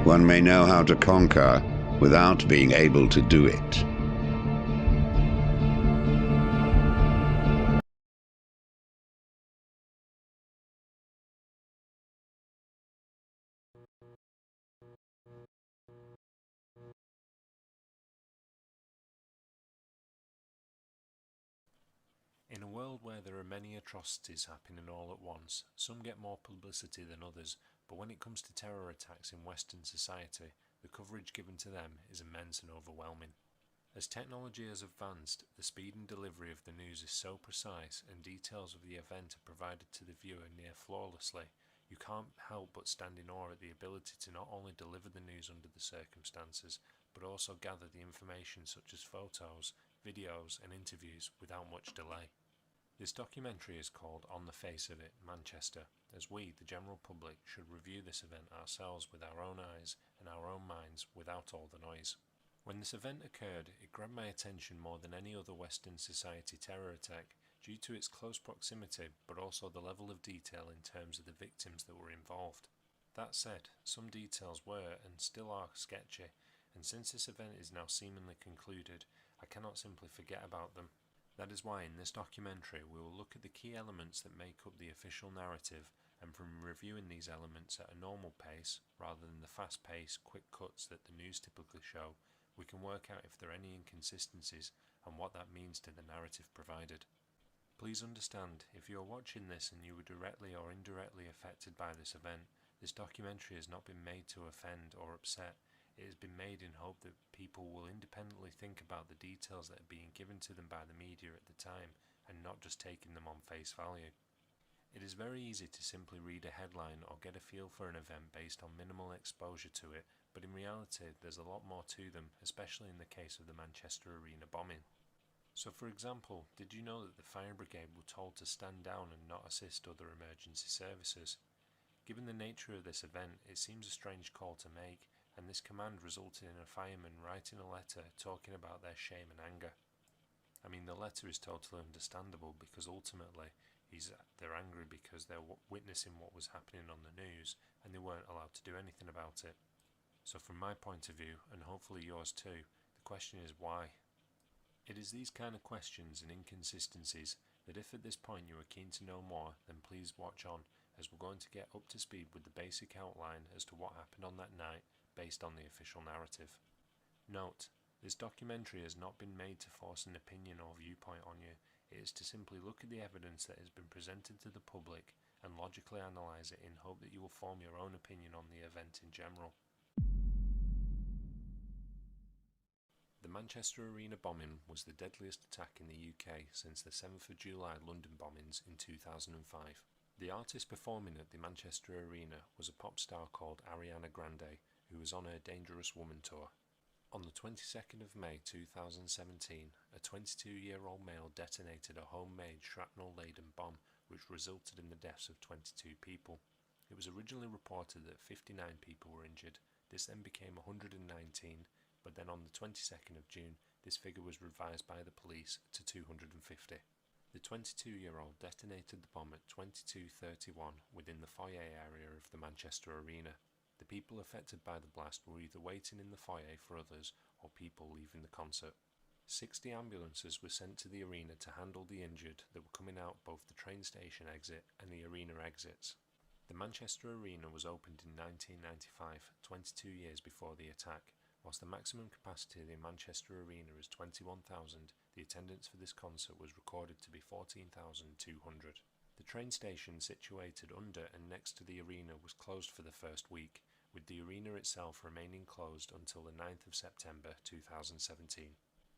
one may know how to conquer without being able to do it. In a world where there are many atrocities happening all at once, some get more publicity than others, but when it comes to terror attacks in Western society, the coverage given to them is immense and overwhelming. As technology has advanced, the speed and delivery of the news is so precise and details of the event are provided to the viewer near flawlessly, you can't help but stand in awe at the ability to not only deliver the news under the circumstances, but also gather the information such as photos, videos and interviews without much delay. This documentary is called On the Face of It, Manchester, as we, the general public, should review this event ourselves with our own eyes and our own minds without all the noise. When this event occurred, it grabbed my attention more than any other Western society terror attack due to its close proximity but also the level of detail in terms of the victims that were involved. That said, some details were and still are sketchy, and since this event is now seemingly concluded, I cannot simply forget about them. That is why in this documentary we will look at the key elements that make up the official narrative, and from reviewing these elements at a normal pace, rather than the fast-paced, quick cuts that the news typically show, we can work out if there are any inconsistencies and what that means to the narrative provided. Please understand, if you are watching this and you were directly or indirectly affected by this event, this documentary has not been made to offend or upset. It has been made in hope that people will independently think about the details that are being given to them by the media at the time and not just taking them on face value. It is very easy to simply read a headline or get a feel for an event based on minimal exposure to it, but in reality there's a lot more to them, especially in the case of the Manchester Arena bombing. So for example, did you know that the fire brigade were told to stand down and not assist other emergency services? Given the nature of this event, it seems a strange call to make, and this command resulted in a fireman writing a letter talking about their shame and anger. I mean, the letter is totally understandable because ultimately they're angry because they're witnessing what was happening on the news and they weren't allowed to do anything about it. So from my point of view, and hopefully yours too, the question is why? It is these kind of questions and inconsistencies that if at this point you are keen to know more, then please watch on, as we're going to get up to speed with the basic outline as to what happened on that night based on the official narrative. Note, this documentary has not been made to force an opinion or viewpoint on you. It is to simply look at the evidence that has been presented to the public and logically analyse it in hope that you will form your own opinion on the event in general. The Manchester Arena bombing was the deadliest attack in the UK since the 7th of July London bombings in 2005. The artist performing at the Manchester Arena was a pop star called Ariana Grande, who was on her Dangerous Woman tour. On the 22nd of May 2017, a 22-year-old male detonated a homemade shrapnel-laden bomb which resulted in the deaths of 22 people. It was originally reported that 59 people were injured. This then became 119, but then on the 22nd of June, this figure was revised by the police to 250. The 22-year-old detonated the bomb at 22:31 within the foyer area of the Manchester Arena. The people affected by the blast were either waiting in the foyer for others or people leaving the concert. 60 ambulances were sent to the arena to handle the injured that were coming out both the train station exit and the arena exits. The Manchester Arena was opened in 1995, 22 years before the attack. Whilst the maximum capacity of the Manchester Arena is 21,000, the attendance for this concert was recorded to be 14,200. The train station situated under and next to the arena was closed for the first week, with the arena itself remaining closed until the 9th of September 2017.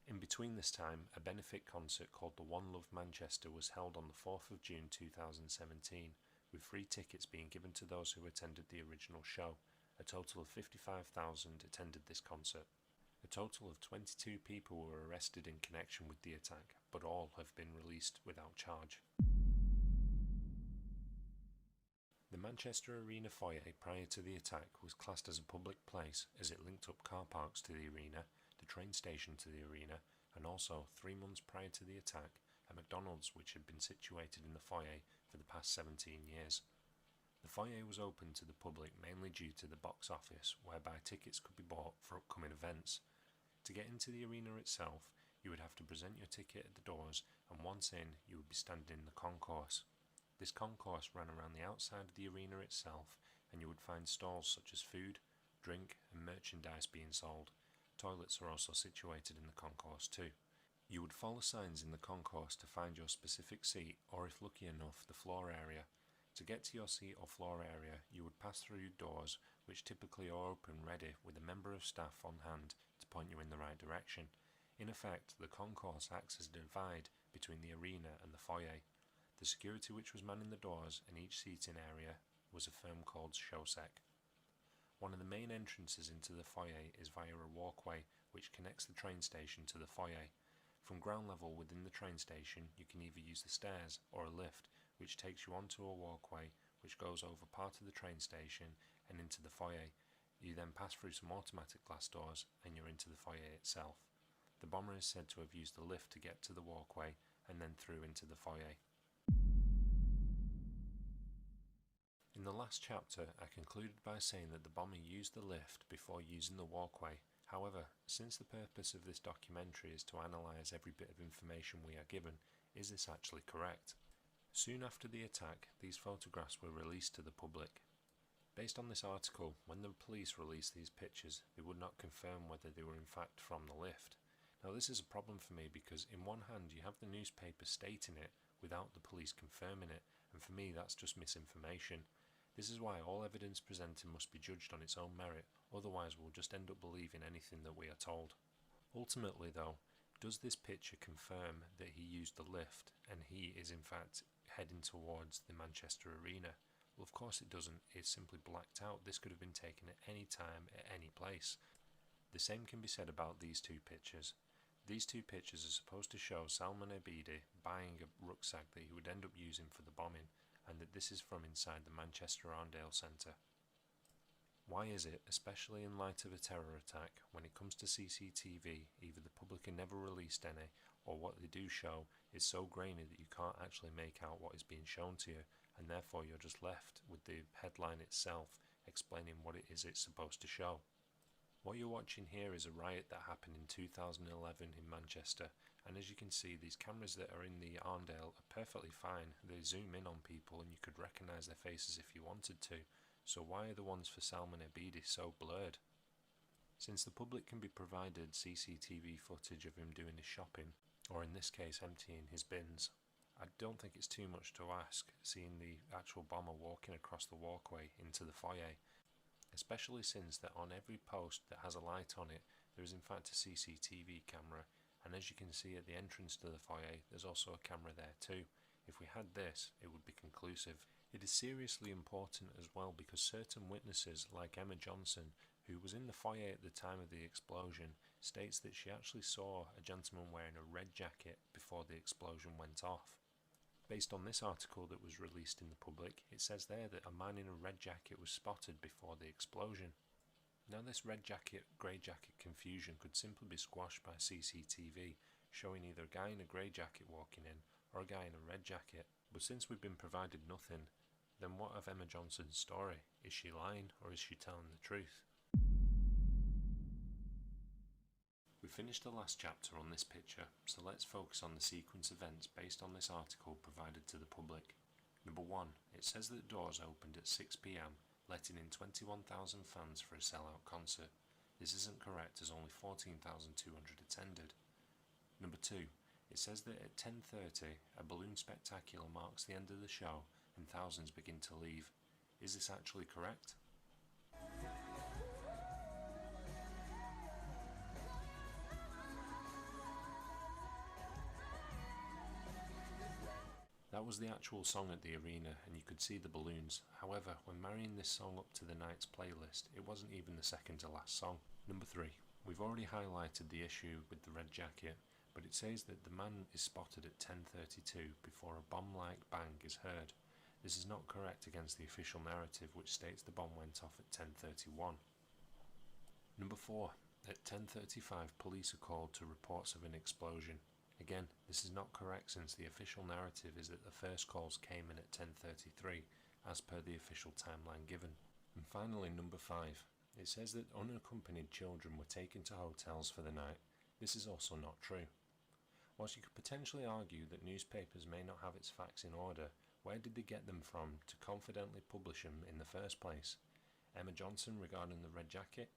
In between this time, a benefit concert called the One Love Manchester was held on the 4th of June 2017, with free tickets being given to those who attended the original show. A total of 55,000 attended this concert. A total of 22 people were arrested in connection with the attack, but all have been released without charge. The Manchester Arena foyer prior to the attack was classed as a public place as it linked up car parks to the arena, the train station to the arena, and also 3 months prior to the attack, a McDonald's which had been situated in the foyer for the past 17 years. The foyer was open to the public mainly due to the box office, whereby tickets could be bought for upcoming events. To get into the arena itself, you would have to present your ticket at the doors, and once in, you would be standing in the concourse. This concourse ran around the outside of the arena itself, and you would find stalls such as food, drink, and merchandise being sold. Toilets are also situated in the concourse too. You would follow signs in the concourse to find your specific seat, or if lucky enough, the floor area. To get to your seat or floor area, you would pass through doors, which typically are open ready with a member of staff on hand to point you in the right direction. In effect, the concourse acts as a divide between the arena and the foyer. The security which was manning the doors in each seating area was a firm called Showsec. One of the main entrances into the foyer is via a walkway which connects the train station to the foyer. From ground level within the train station, you can either use the stairs or a lift, which takes you onto a walkway which goes over part of the train station and into the foyer. You then pass through some automatic glass doors and you're into the foyer itself. The bomber is said to have used the lift to get to the walkway and then through into the foyer. In the last chapter, I concluded by saying that the bomber used the lift before using the walkway. However, since the purpose of this documentary is to analyse every bit of information we are given, is this actually correct? Soon after the attack, these photographs were released to the public. Based on this article, when the police released these pictures, they would not confirm whether they were in fact from the lift. Now this is a problem for me because in one hand you have the newspaper stating it without the police confirming it, and for me that's just misinformation. This is why all evidence presented must be judged on its own merit, otherwise we'll just end up believing anything that we are told. Ultimately though, does this picture confirm that he used the lift and he is in fact heading towards the Manchester Arena? Well, of course it doesn't. It's simply blacked out. This could have been taken at any time, at any place. The same can be said about these two pictures. These two pictures are supposed to show Salman Abedi buying a rucksack that he would end up using for the bombing, and that this is from inside the Manchester Arndale Centre. Why is it, especially in light of a terror attack, when it comes to CCTV, either the public are never released any, or what they do show is so grainy that you can't actually make out what is being shown to you, and therefore you're just left with the headline itself explaining what it is it's supposed to show. What you're watching here is a riot that happened in 2011 in Manchester, and as you can see, these cameras that are in the Arndale are perfectly fine. They zoom in on people and you could recognise their faces if you wanted to, so why are the ones for Salman Abedi so blurred? Since the public can be provided CCTV footage of him doing his shopping, or in this case emptying his bins, I don't think it's too much to ask seeing the actual bomber walking across the walkway into the foyer, especially since that on every post that has a light on it there is in fact a CCTV camera, and as you can see at the entrance to the foyer there's also a camera there too. If we had this, it would be conclusive. It is seriously important as well because certain witnesses, like Emma Johnson, who was in the foyer at the time of the explosion, states that she actually saw a gentleman wearing a red jacket before the explosion went off. Based on this article that was released in the public, it says there that a man in a red jacket was spotted before the explosion. Now this red jacket, grey jacket confusion could simply be squashed by CCTV, showing either a guy in a grey jacket walking in or a guy in a red jacket. But since we've been provided nothing, then what of Emma Johnson's story? Is she lying or is she telling the truth? We finished the last chapter on this picture, so let's focus on the sequence events based on this article provided to the public. Number 1, it says that doors opened at 6 PM, letting in 21,000 fans for a sellout concert. This isn't correct as only 14,200 attended. Number 2, it says that at 10:30 a balloon spectacular marks the end of the show and thousands begin to leave. Is this actually correct? That was the actual song at the arena and you could see the balloons. However, when marrying this song up to the night's playlist, it wasn't even the second to last song. Number 3, we've already highlighted the issue with the red jacket, but it says that the man is spotted at 10:32 before a bomb-like bang is heard. This is not correct against the official narrative which states the bomb went off at 10:31. Number 4, at 10:35 police are called to reports of an explosion. Again, this is not correct since the official narrative is that the first calls came in at 10:33 as per the official timeline given. And finally, number 5. It says that unaccompanied children were taken to hotels for the night. This is also not true. Whilst you could potentially argue that newspapers may not have its facts in order, where did they get them from to confidently publish them in the first place? Emma Johnson regarding the red jacket?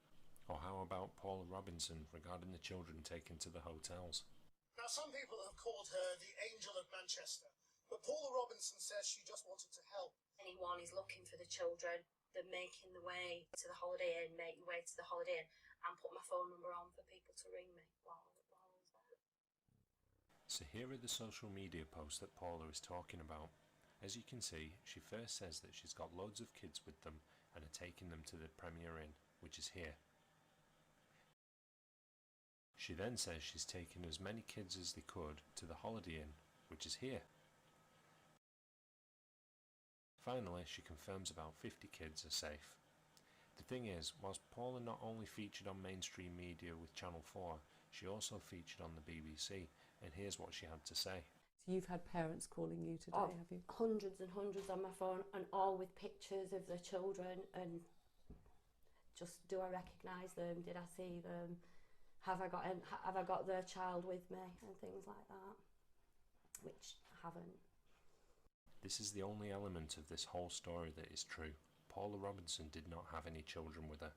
Or how about Paula Robinson regarding the children taken to the hotels? Now, some people have called her the Angel of Manchester, but Paula Robinson says she just wanted to help. Anyone is looking for the children, they're making the way to the Holiday Inn, make your way to the Holiday Inn, and put my phone number on for people to ring me while I was there. So here are the social media posts that Paula is talking about. As you can see, she first says that she's got loads of kids with them and are taking them to the Premier Inn, which is here. She then says she's taken as many kids as they could to the Holiday Inn, which is here. Finally, she confirms about 50 kids are safe. The thing is, whilst Paula not only featured on mainstream media with Channel 4, she also featured on the BBC, and here's what she had to say. So you've had parents calling you today, have you? Hundreds and hundreds on my phone, and all with pictures of the children, and just, do I recognise them? Did I see them? Have I got their child with me, and things like that, which I haven't. This is the only element of this whole story that is true. Paula Robinson did not have any children with her.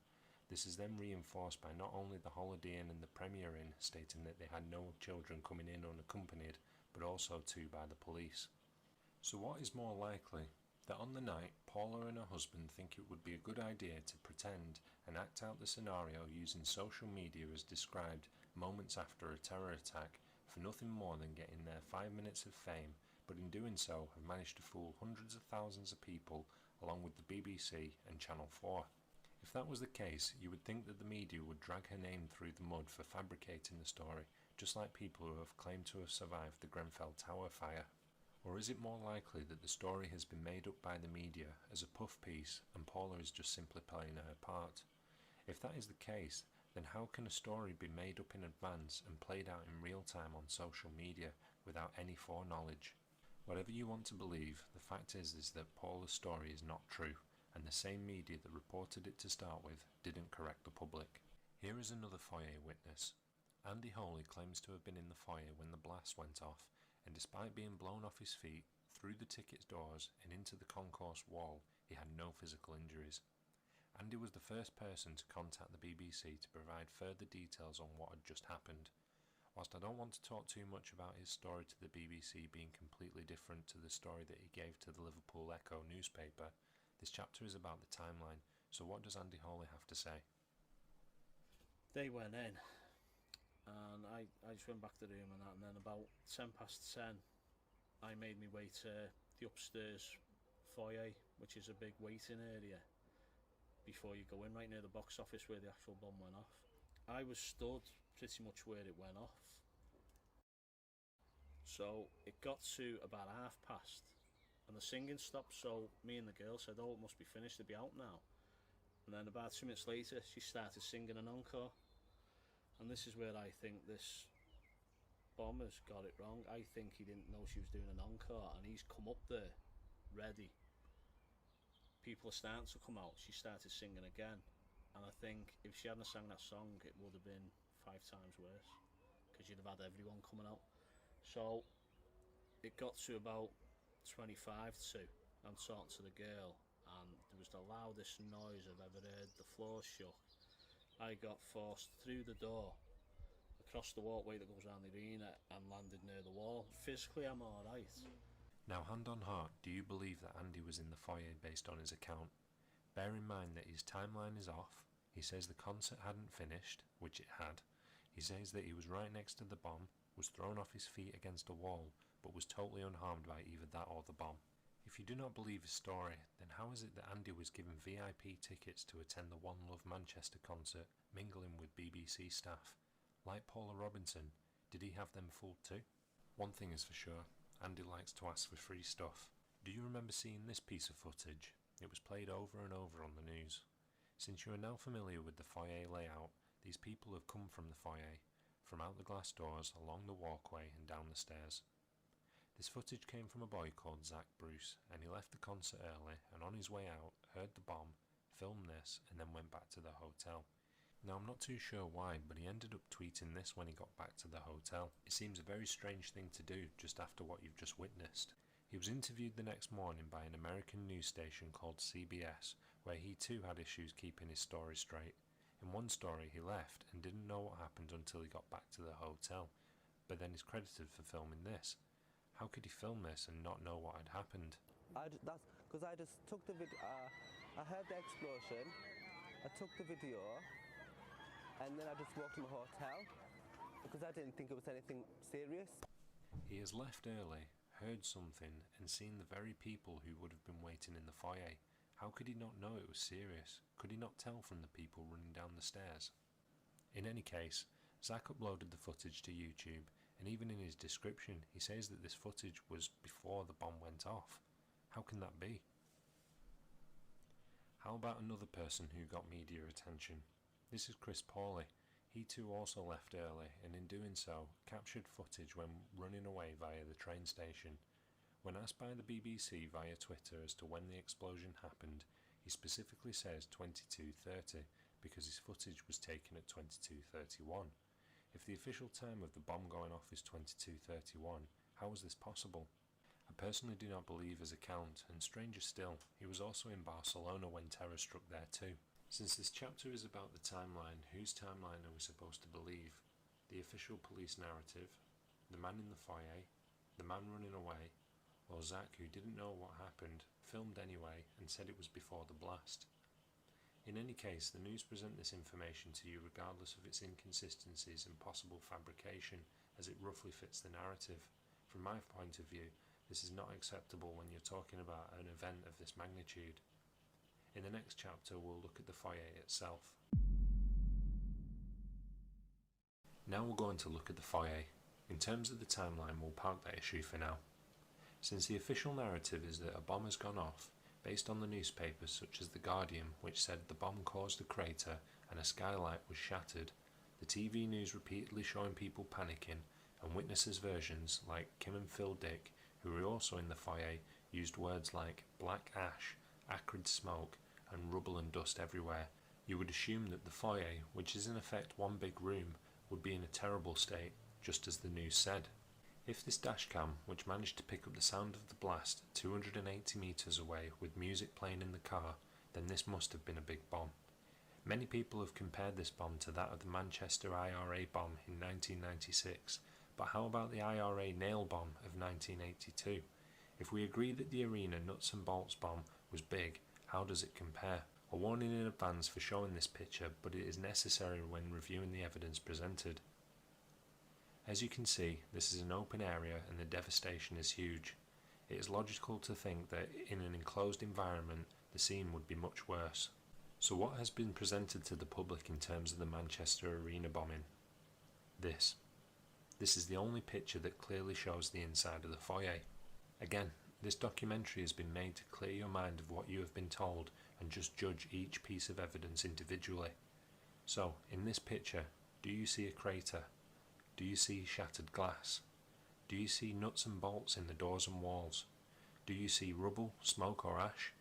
This is then reinforced by not only the Holiday Inn and the Premier Inn stating that they had no children coming in unaccompanied, but also too by the police. So what is more likely? That on the night, Paula and her husband think it would be a good idea to pretend and act out the scenario using social media as described moments after a terror attack for nothing more than getting their 5 minutes of fame, but in doing so have managed to fool hundreds of thousands of people along with the BBC and Channel 4. If that was the case, you would think that the media would drag her name through the mud for fabricating the story, just like people who have claimed to have survived the Grenfell Tower fire. Or is it more likely that the story has been made up by the media as a puff piece and Paula is just simply playing her part? If that is the case, then how can a story be made up in advance and played out in real time on social media without any foreknowledge? Whatever you want to believe, the fact is that Paula's story is not true, and the same media that reported it to start with didn't correct the public. Here is another foyer witness. Andy Holy claims to have been in the foyer when the blast went off, and despite being blown off his feet, through the tickets doors and into the concourse wall, he had no physical injuries. Andy was the first person to contact the BBC to provide further details on what had just happened. Whilst I don't want to talk too much about his story to the BBC being completely different to the story that he gave to the Liverpool Echo newspaper, this chapter is about the timeline, so what does Andy Holy have to say? They went in, and I just went back to the room and that, and then about 10 past 10 I made my way to the upstairs foyer, which is a big waiting area before you go in, right near the box office where the actual bomb went off. I was stood pretty much where it went off, so it got to about past, and the singing stopped, so me and the girl said, oh, it must be finished, it'll be out now. And then about 2 minutes later she started singing an encore. And this is where I think this bomber's got it wrong. I think he didn't know she was doing an encore, and he's come up there ready. People are starting to come out. She started singing again, and I think if she hadn't sang that song, it would have been 5 times worse, because you'd have had everyone coming out. So it got to about 25 to. I'm talking to the girl, and there was the loudest noise I've ever heard. The floor shook. I got forced through the door, across the walkway that goes around the arena, and landed near the wall. Physically, I'm alright. Now, hand on heart, do you believe that Andy was in the foyer based on his account? Bear in mind that his timeline is off. He says the concert hadn't finished, which it had. He says that he was right next to the bomb, was thrown off his feet against a wall, but was totally unharmed by either that or the bomb. If you do not believe his story, then how is it that Andy was given VIP tickets to attend the One Love Manchester concert, mingling with BBC staff? Like Paula Robinson, did he have them fooled too? One thing is for sure, Andy likes to ask for free stuff. Do you remember seeing this piece of footage? It was played over and over on the news. Since you are now familiar with the foyer layout, these people have come from the foyer, from out the glass doors, along the walkway and down the stairs. This footage came from a boy called Zach Bruce, and he left the concert early and on his way out heard the bomb, filmed this, and then went back to the hotel. Now, I'm not too sure why, but he ended up tweeting this when he got back to the hotel. It seems a very strange thing to do just after what you've just witnessed. He was interviewed the next morning by an American news station called CBS, where he too had issues keeping his story straight. In one story, he left and didn't know what happened until he got back to the hotel, but then he's credited for filming this. How could he film this and not know what had happened? That's because I just took the video. I heard the explosion. I took the video, and then I just walked to my hotel because I didn't think it was anything serious. He has left early, heard something, and seen the very people who would have been waiting in the foyer. How could he not know it was serious? Could he not tell from the people running down the stairs? In any case, Zach uploaded the footage to YouTube, and even in his description he says that this footage was before the bomb went off. How can that be? How about another person who got media attention? This is Chris Pawley. He too also left early, and in doing so captured footage when running away via the train station. When asked by the BBC via Twitter as to when the explosion happened, he specifically says 22:30 because his footage was taken at 22:31. If the official time of the bomb going off is 22:31, how is this possible? I personally do not believe his account, and stranger still, he was also in Barcelona when terror struck there too. Since this chapter is about the timeline, whose timeline are we supposed to believe? The official police narrative, the man in the foyer, the man running away, or Zach, who didn't know what happened, filmed anyway and said it was before the blast? In any case, the news present this information to you regardless of its inconsistencies and possible fabrication, as it roughly fits the narrative. From my point of view, this is not acceptable when you're talking about an event of this magnitude. In the next chapter, we'll look at the foyer itself. Now we're going to look at the foyer. In terms of the timeline, we'll park that issue for now. Since the official narrative is that a bomb has gone off, based on the newspapers such as The Guardian, which said the bomb caused a crater and a skylight was shattered, the TV news repeatedly showing people panicking, and witnesses' versions like Kim and Phil Dick, who were also in the foyer, used words like black ash, acrid smoke, and rubble and dust everywhere, you would assume that the foyer, which is in effect one big room, would be in a terrible state, just as the news said. If this dashcam, which managed to pick up the sound of the blast 280 metres away with music playing in the car, then this must have been a big bomb. Many people have compared this bomb to that of the Manchester IRA bomb in 1996, but how about the IRA nail bomb of 1982? If we agree that the arena nuts and bolts bomb was big, how does it compare? A warning in advance for showing this picture, but it is necessary when reviewing the evidence presented. As you can see, this is an open area and the devastation is huge. It is logical to think that in an enclosed environment, the scene would be much worse. So what has been presented to the public in terms of the Manchester Arena bombing? This. This is the only picture that clearly shows the inside of the foyer. Again, this documentary has been made to clear your mind of what you have been told and just judge each piece of evidence individually. So, in this picture, do you see a crater? Do you see shattered glass? Do you see nuts and bolts in the doors and walls? Do you see rubble, smoke or ash?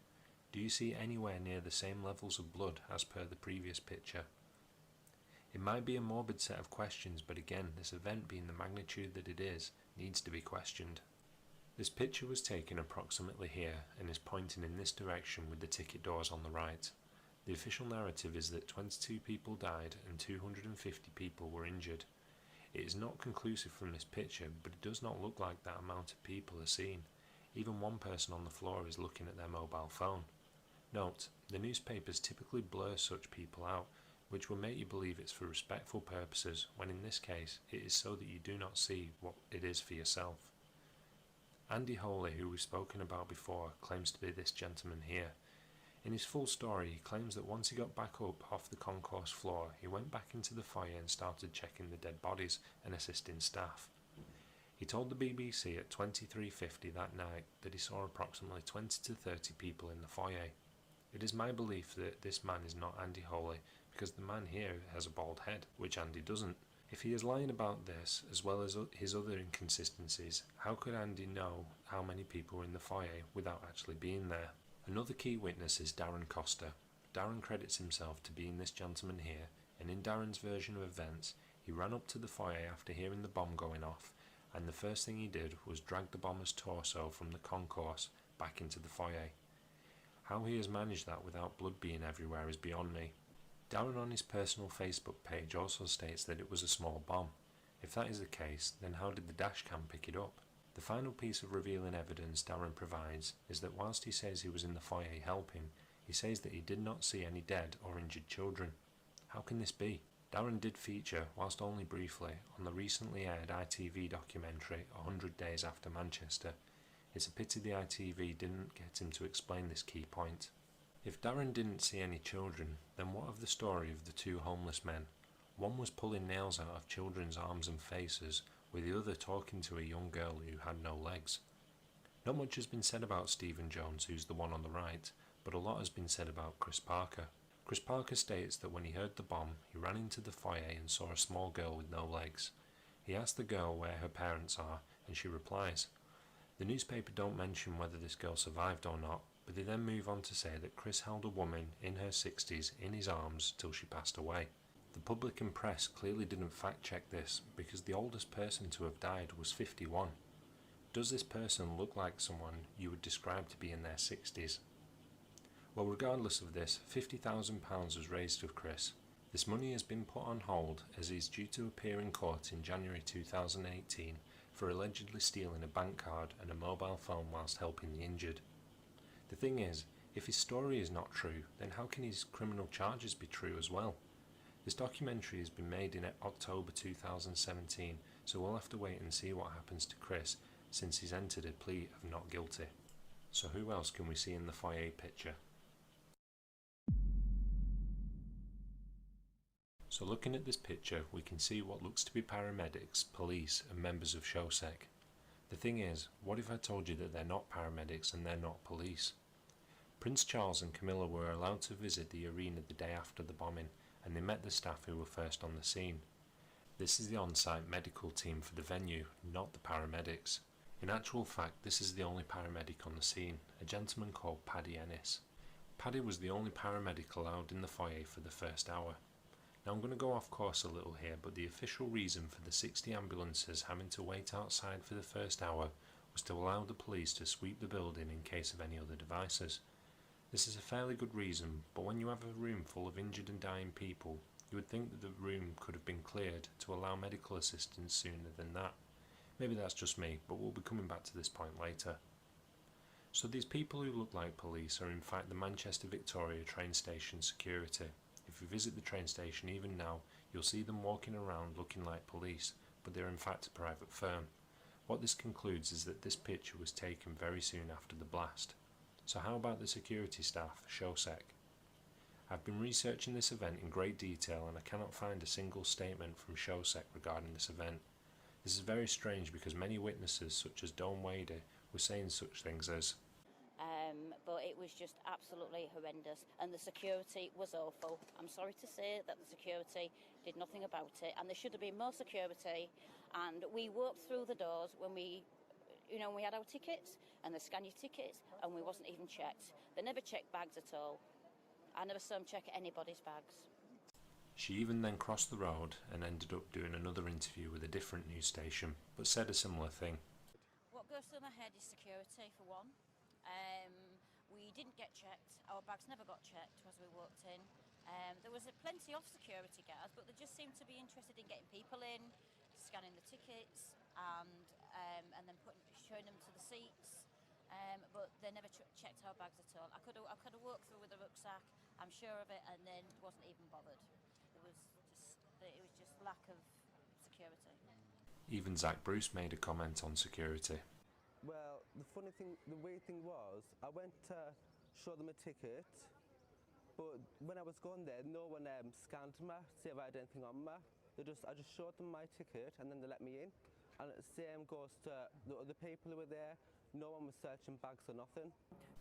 Do you see anywhere near the same levels of blood as per the previous picture? It might be a morbid set of questions, but again, this event being the magnitude that it is, needs to be questioned. This picture was taken approximately here and is pointing in this direction with the ticket doors on the right. The official narrative is that 22 people died and 250 people were injured. It is not conclusive from this picture, but it does not look like that amount of people are seen. Even one person on the floor is looking at their mobile phone. Note, the newspapers typically blur such people out, which will make you believe it's for respectful purposes, when in this case, it is so that you do not see what it is for yourself. Andy Holy, who we've spoken about before, claims to be this gentleman here. In his full story, he claims that once he got back up off the concourse floor, he went back into the foyer and started checking the dead bodies and assisting staff. He told the BBC at 23:50 that night that he saw approximately 20 to 30 people in the foyer. It is my belief that this man is not Andy Holy, because the man here has a bald head, which Andy doesn't. If he is lying about this, as well as his other inconsistencies, how could Andy know how many people were in the foyer without actually being there? Another key witness is Darren Costa. Darren credits himself to being this gentleman here, and in Darren's version of events, he ran up to the foyer after hearing the bomb going off, and the first thing he did was drag the bomber's torso from the concourse back into the foyer. How he has managed that without blood being everywhere is beyond me. Darren on his personal Facebook page also states that it was a small bomb. If that is the case, then how did the dashcam pick it up? The final piece of revealing evidence Darren provides is that whilst he says he was in the foyer helping, he says that he did not see any dead or injured children. How can this be? Darren did feature, whilst only briefly, on the recently aired ITV documentary 100 Days After Manchester. It's a pity the ITV didn't get him to explain this key point. If Darren didn't see any children, then what of the story of the two homeless men? One was pulling nails out of children's arms and faces, with the other talking to a young girl who had no legs. Not much has been said about Stephen Jones, who's the one on the right, but a lot has been said about Chris Parker. Chris Parker states that when he heard the bomb, he ran into the foyer and saw a small girl with no legs. He asked the girl where her parents are, and she replies. The newspaper don't mention whether this girl survived or not, but they then move on to say that Chris held a woman in her 60s in his arms till she passed away. The public and press clearly didn't fact check this, because the oldest person to have died was 51. Does this person look like someone you would describe to be in their 60s? Well, regardless of this, £50,000 was raised for Chris. This money has been put on hold as he is due to appear in court in January 2018 for allegedly stealing a bank card and a mobile phone whilst helping the injured. The thing is, if his story is not true, then how can his criminal charges be true as well? This documentary has been made in October 2017, so we'll have to wait and see what happens to Chris since he's entered a plea of not guilty. So who else can we see in the foyer picture? So looking at this picture, we can see what looks to be paramedics, police and members of SHOSEC. The thing is, what if I told you that they're not paramedics and they're not police? Prince Charles and Camilla were allowed to visit the arena the day after the bombing, and they met the staff who were first on the scene. This is the on-site medical team for the venue, not the paramedics. In actual fact, this is the only paramedic on the scene, a gentleman called Paddy Ennis. Paddy was the only paramedic allowed in the foyer for the first hour. Now I'm going to go off course a little here, but the official reason for the 60 ambulances having to wait outside for the first hour was to allow the police to sweep the building in case of any other devices. This is a fairly good reason, but when you have a room full of injured and dying people, you would think that the room could have been cleared to allow medical assistance sooner than that. Maybe that's just me, but we'll be coming back to this point later. So these people who look like police are in fact the Manchester Victoria train station security. If you visit the train station even now, you'll see them walking around looking like police, but they're in fact a private firm. What this concludes is that this picture was taken very soon after the blast. So how about the security staff, SHOSEC? I've been researching this event in great detail and I cannot find a single statement from SHOSEC regarding this event. This is very strange because many witnesses, such as Dawn Wader, were saying such things as, but it was just absolutely horrendous and the security was awful. I'm sorry to say that the security did nothing about it, and there should have been more security, and we walked through the doors when we had our tickets, and they scan your tickets, and we wasn't even checked. They never checked bags at all. I never saw them check anybody's bags. She even then crossed the road and ended up doing another interview with a different news station, but said a similar thing. What goes through my head is security, for one. We didn't get checked. Our bags never got checked as we walked in. There was plenty of security guards, but they just seemed to be interested in getting people in, scanning the tickets, and then showing them to the seats. But they never checked our bags at all. I could have walked through with a rucksack, I'm sure of it, and then wasn't even bothered. It was just lack of security. Even Zach Bruce made a comment on security. Well, the weird thing was, I went to show them a ticket, but when I was going there, no one scanned me, see if I had anything on me. I just showed them my ticket and then they let me in. And the same goes to the other people who were there. No one was searching bags or nothing.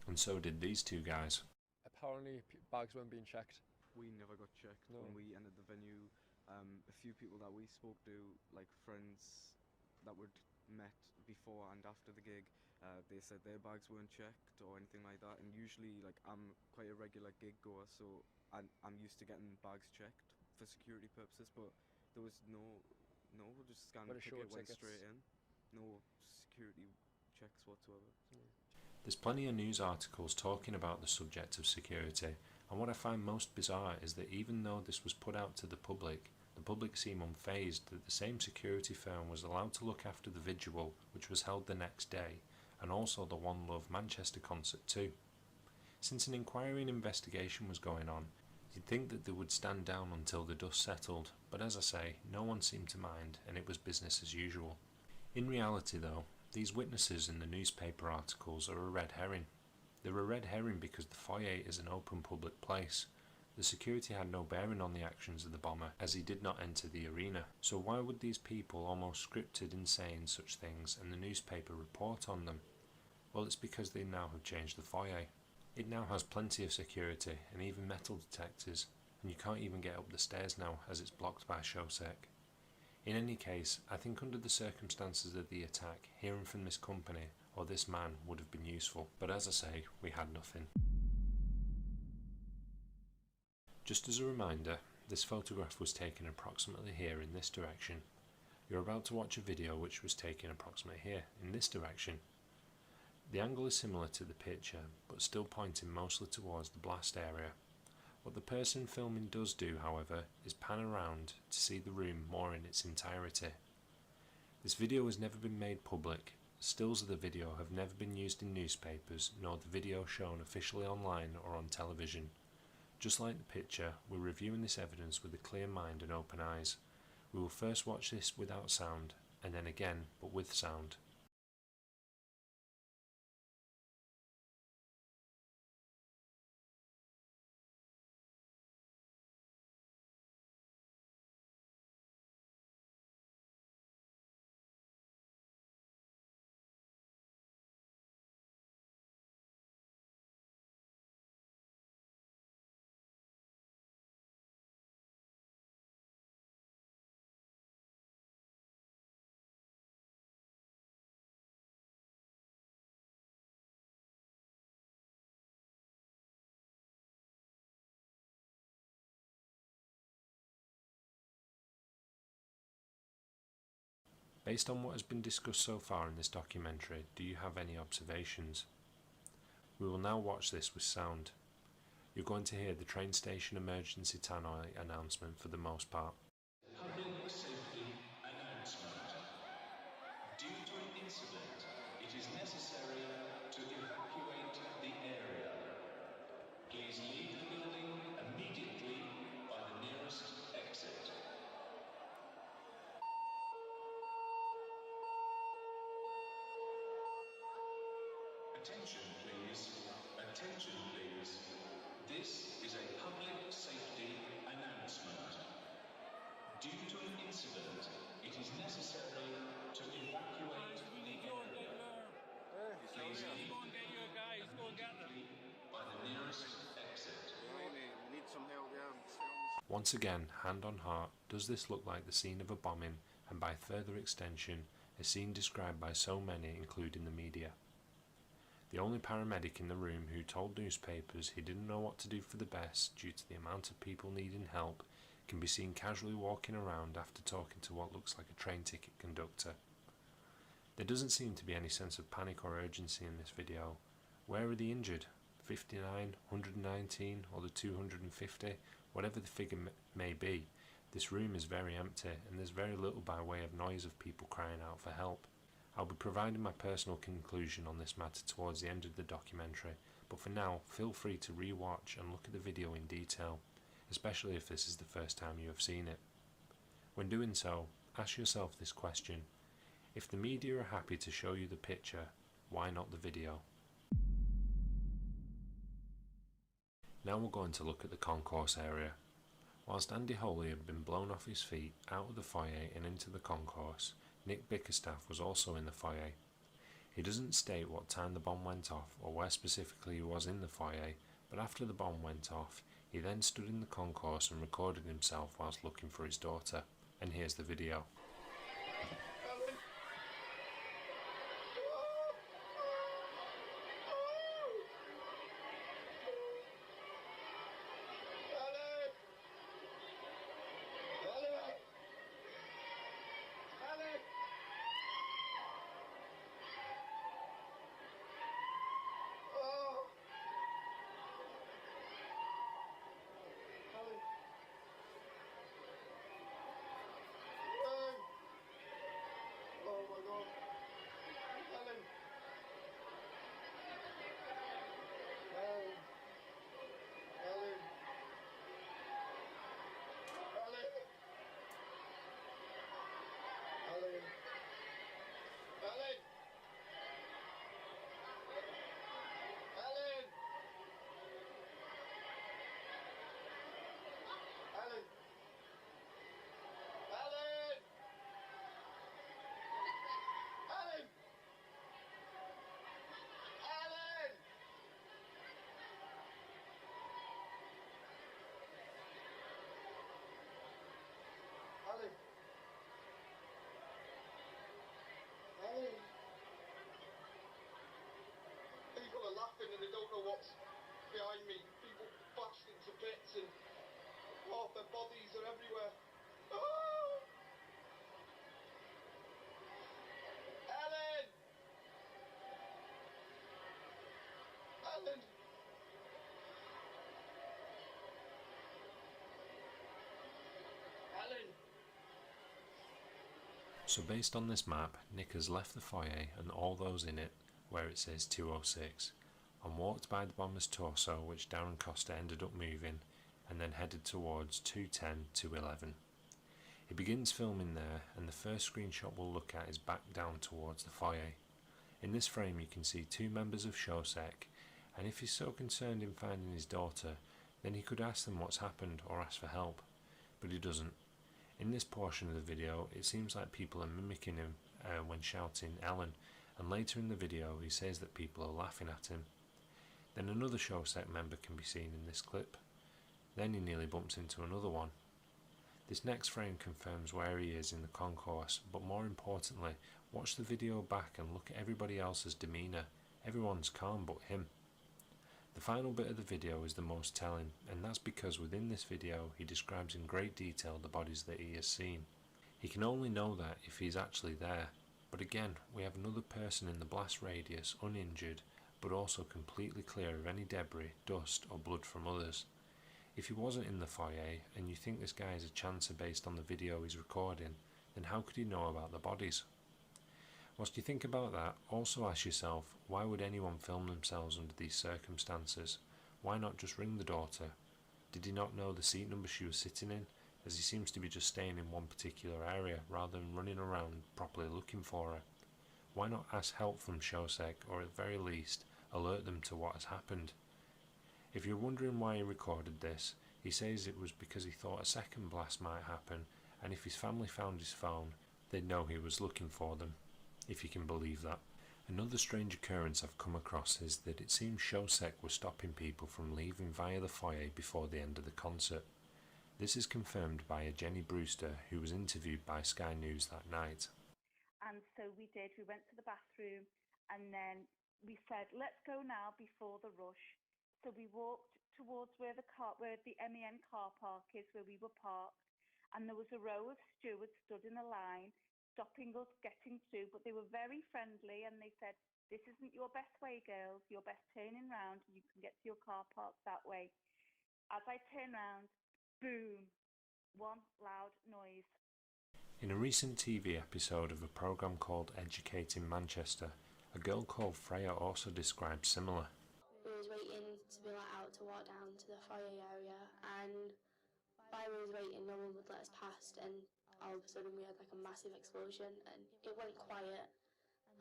And so did these two guys. Apparently bags weren't being checked. We never got checked. No. When we entered the venue, A few people that we spoke to, like friends that were met before and after the gig, they said their bags weren't checked or anything like that. And usually, like, I'm quite a regular gig goer, so I'm used to getting bags checked for security purposes. But there was no, just scanned the ticket, went straight in. No security checks whatsoever. There's plenty of news articles talking about the subject of security, and what I find most bizarre is that even though this was put out to the public seemed unfazed that the same security firm was allowed to look after the vigil which was held the next day, and also the One Love Manchester concert too. Since an inquiry and investigation was going on, you'd think that they would stand down until the dust settled, but as I say, no one seemed to mind, and it was business as usual. In reality though, these witnesses in the newspaper articles are a red herring. They're a red herring because the foyer is an open public place. The security had no bearing on the actions of the bomber, as he did not enter the arena. So why would these people almost scripted in saying such things and the newspaper report on them? Well, it's because they now have changed the foyer. It now has plenty of security and even metal detectors, and you can't even get up the stairs now as it's blocked by ShowSec. In any case, I think under the circumstances of the attack, hearing from this company or this man would have been useful, but as I say, we had nothing. Just as a reminder, this photograph was taken approximately here in this direction. You're about to watch a video which was taken approximately here, in this direction. The angle is similar to the picture, but still pointing mostly towards the blast area. What the person filming does do, however, is pan around to see the room more in its entirety. This video has never been made public. Stills of the video have never been used in newspapers, nor the video shown officially online or on television. Just like the picture, we're reviewing this evidence with a clear mind and open eyes. We will first watch this without sound, and then again, but with sound. Based on what has been discussed so far in this documentary, do you have any observations? We will now watch this with sound. You're going to hear the train station emergency tannoy announcement for the most part. Public safety announcement. Due to an incident, it is necessary to evacuate the area. Please leave the building immediately by the nearest exit. Attention please. Attention please. This is a public safety announcement. Due to an incident, it is necessary to evacuate the area. Please leave immediately by the nearest exit. We need some help, yeah. Once again, hand on heart, does this look like the scene of a bombing, and by further extension, a scene described by so many, including the media? The only paramedic in the room who told newspapers he didn't know what to do for the best due to the amount of people needing help can be seen casually walking around after talking to what looks like a train ticket conductor. There doesn't seem to be any sense of panic or urgency in this video. Where are the injured? 59, 119 or the 250? Whatever the figure may be, this room is very empty and there's very little by way of noise of people crying out for help. I'll be providing my personal conclusion on this matter towards the end of the documentary, but for now, feel free to re-watch and look at the video in detail, especially if this is the first time you have seen it. When doing so, ask yourself this question: if the media are happy to show you the picture, why not the video? Now we're going to look at the concourse area. Whilst Andy Holy had been blown off his feet, out of the foyer and into the concourse, Nick Bickerstaff was also in the foyer. He doesn't state what time the bomb went off or where specifically he was in the foyer, but after the bomb went off, He then stood in the concourse and recorded himself whilst looking for his daughter, and here's the video. People are laughing and they don't know what's behind me. People bashed into bits and half their bodies are everywhere. Oh! Ellen! Ellen! Ellen! So based on this map, Nick has left the foyer and all those in it, where it says 206, and walked by the bomber's torso, which Darren Costa ended up moving, and then headed towards 210 to 11. He begins filming there, and the first screenshot we'll look at is back down towards the foyer. In this frame you can see two members of Shosek, and if he's so concerned in finding his daughter, then he could ask them what's happened or ask for help, but he doesn't. In this portion of the video, it seems like people are mimicking him when shouting Ellen, and later in the video he says that people are laughing at him. Then another Shosek member can be seen in this clip. Then he nearly bumps into another one. This next frame confirms where he is in the concourse, but more importantly, watch the video back and look at everybody else's demeanour. Everyone's calm but him. The final bit of the video is the most telling, and that's because within this video he describes in great detail the bodies that he has seen. He can only know that if he's actually there, but again we have another person in the blast radius uninjured, but also completely clear of any debris, dust or blood from others. If he wasn't in the foyer and you think this guy is a chancer based on the video he's recording, then how could he know about the bodies? Whilst you think about that, also ask yourself, why would anyone film themselves under these circumstances? Why not just ring the daughter? Did he not know the seat number she was sitting in, as he seems to be just staying in one particular area rather than running around properly looking for her? Why not ask help from Shosek, or at the very least alert them to what has happened? If you're wondering why he recorded this, he says it was because he thought a second blast might happen, and if his family found his phone, they'd know he was looking for them, if you can believe that. Another strange occurrence I've come across is that it seems Shosek was stopping people from leaving via the foyer before the end of the concert. This is confirmed by a Jenny Brewster, who was interviewed by Sky News that night. And so we did. We went to the bathroom and then we said, let's go now before the rush. So we walked towards where the MEN car park is, where we were parked, and there was a row of stewards stood in a line, stopping us getting through, but they were very friendly and they said, this isn't your best way, girls, you're best turning round, you can get to your car park that way. As I turn round, boom, one loud noise. In a recent TV episode of a programme called Educating Manchester, a girl called Freya also described similar. We was waiting to be let out to walk down to the foyer area, and while we was waiting no one would let us past, and all of a sudden we had like a massive explosion and it went quiet,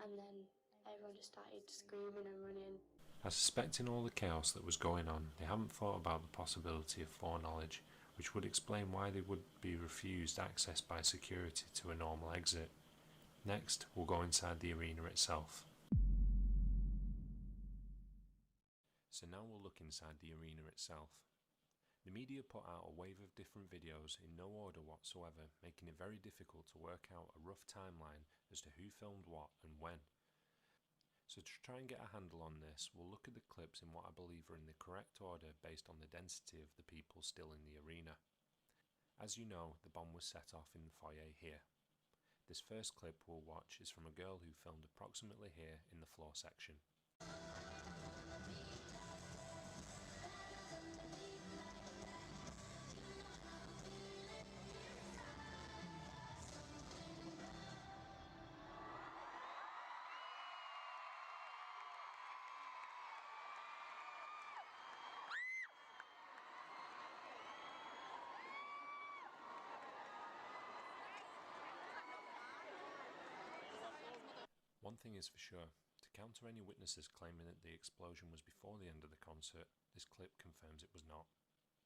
and then everyone just started screaming and running. I suspect in all the chaos that was going on, they haven't thought about the possibility of foreknowledge, which would explain why they would be refused access by security to a normal exit. Next, we'll go inside the arena itself. So now we'll look inside the arena itself. The media put out a wave of different videos in no order whatsoever, making it very difficult to work out a rough timeline as to who filmed what and when. So to try and get a handle on this, we'll look at the clips in what I believe are in the correct order based on the density of the people still in the arena. As you know, the bomb was set off in the foyer here. This first clip we'll watch is from a girl who filmed approximately here in the floor section. One thing is for sure, to counter any witnesses claiming that the explosion was before the end of the concert, this clip confirms it was not.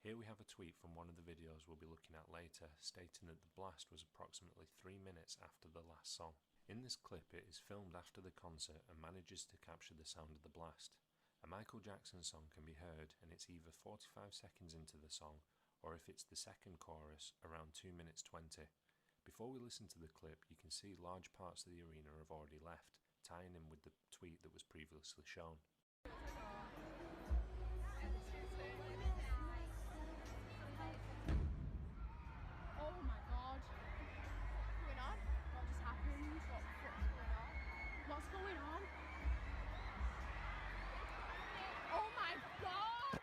Here we have a tweet from one of the videos we'll be looking at later, stating that the blast was approximately 3 minutes after the last song. In this clip it is filmed after the concert and manages to capture the sound of the blast. A Michael Jackson song can be heard and it's either 45 seconds into the song, or if it's the second chorus, around 2 minutes 20. Before we listen to the clip, you can see large parts of the arena have already left, tying in with the tweet that was previously shown. Oh my god. What's going on? What just happened? What the fuck's going on? What's going on? Oh my god!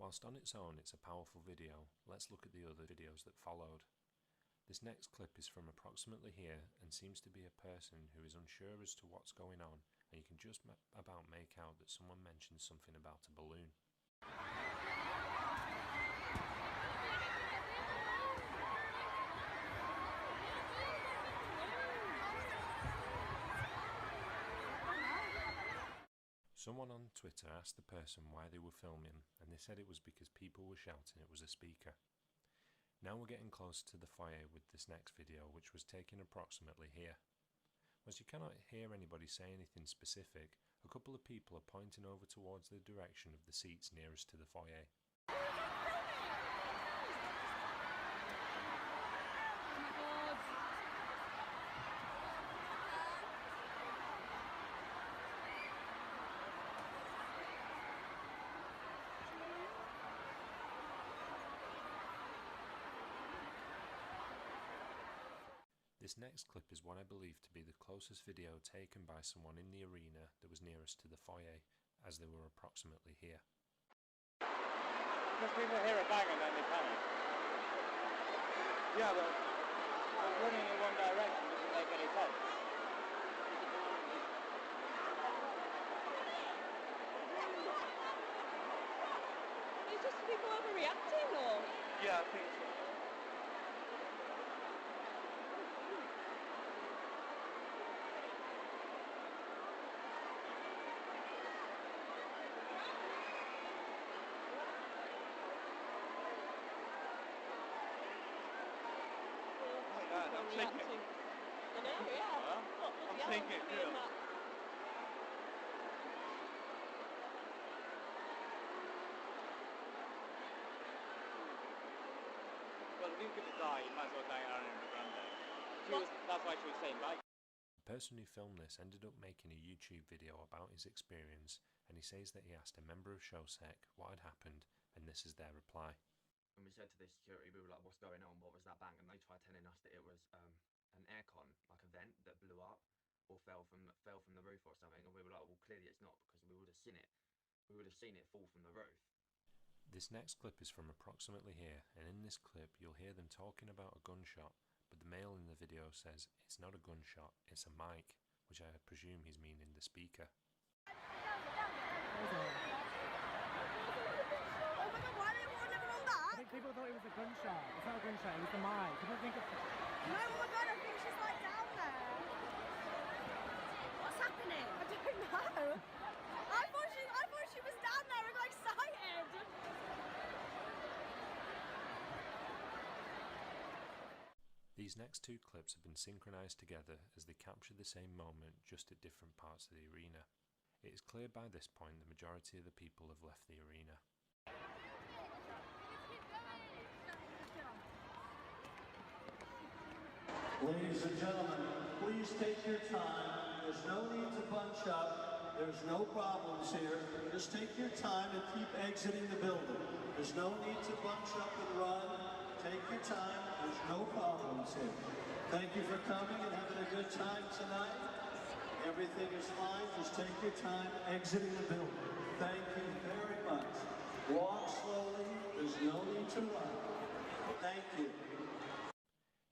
Whilst on its own it's a powerful video, let's look at the other videos that followed. This next clip is from approximately here and seems to be a person who is unsure as to what's going on, and you can just about make out that someone mentions something about a balloon. Someone on Twitter asked the person why they were filming, and they said it was because people were shouting it was a speaker. Now we're getting close to the foyer with this next video, which was taken approximately here. As you cannot hear anybody say anything specific, a couple of people are pointing over towards the direction of the seats nearest to the foyer. This next clip is what I believe to be the closest video taken by someone in the arena that was nearest to the foyer, as they were approximately here. Because people hear a bang and then they panic. Yeah, but running in one direction doesn't make any sense. Is just people overreacting or? Yeah, I think so. I'm taking it. You know, yeah. I'm taking it real. Well, if he's going to die, he might as well die out in the Grande. That's why she was saying bye. The person who filmed this ended up making a YouTube video about his experience, and he says that he asked a member of Showsec what had happened, and this is their reply. When we said to the security, we were like, what's going on, what was that bang? And they tried telling us that it was an aircon, like a vent that blew up or fell from the roof or something, and we were like, well, clearly it's not, because we would have seen it fall from the roof. This next clip is from approximately here, and in this clip you'll hear them talking about a gunshot, but the male in the video says it's not a gunshot, it's a mic, which I presume he's meaning the speaker. People thought it was a gunshot. It's not a gunshot, it was the mic. People think it's... No, oh my god, I think she's like down there. What's happening? I don't know. I thought she was down there and got excited. These next two clips have been synchronized together as they capture the same moment just at different parts of the arena. It is clear by this point the majority of the people have left the arena. Ladies and gentlemen, please take your time. There's no need to bunch up. There's no problems here. Just take your time and keep exiting the building. There's no need to bunch up and run. Take your time. There's no problems here. Thank you for coming and having a good time tonight. Everything is fine. Just take your time exiting the building. Thank you very much. Walk slowly. There's no need to run. Thank you.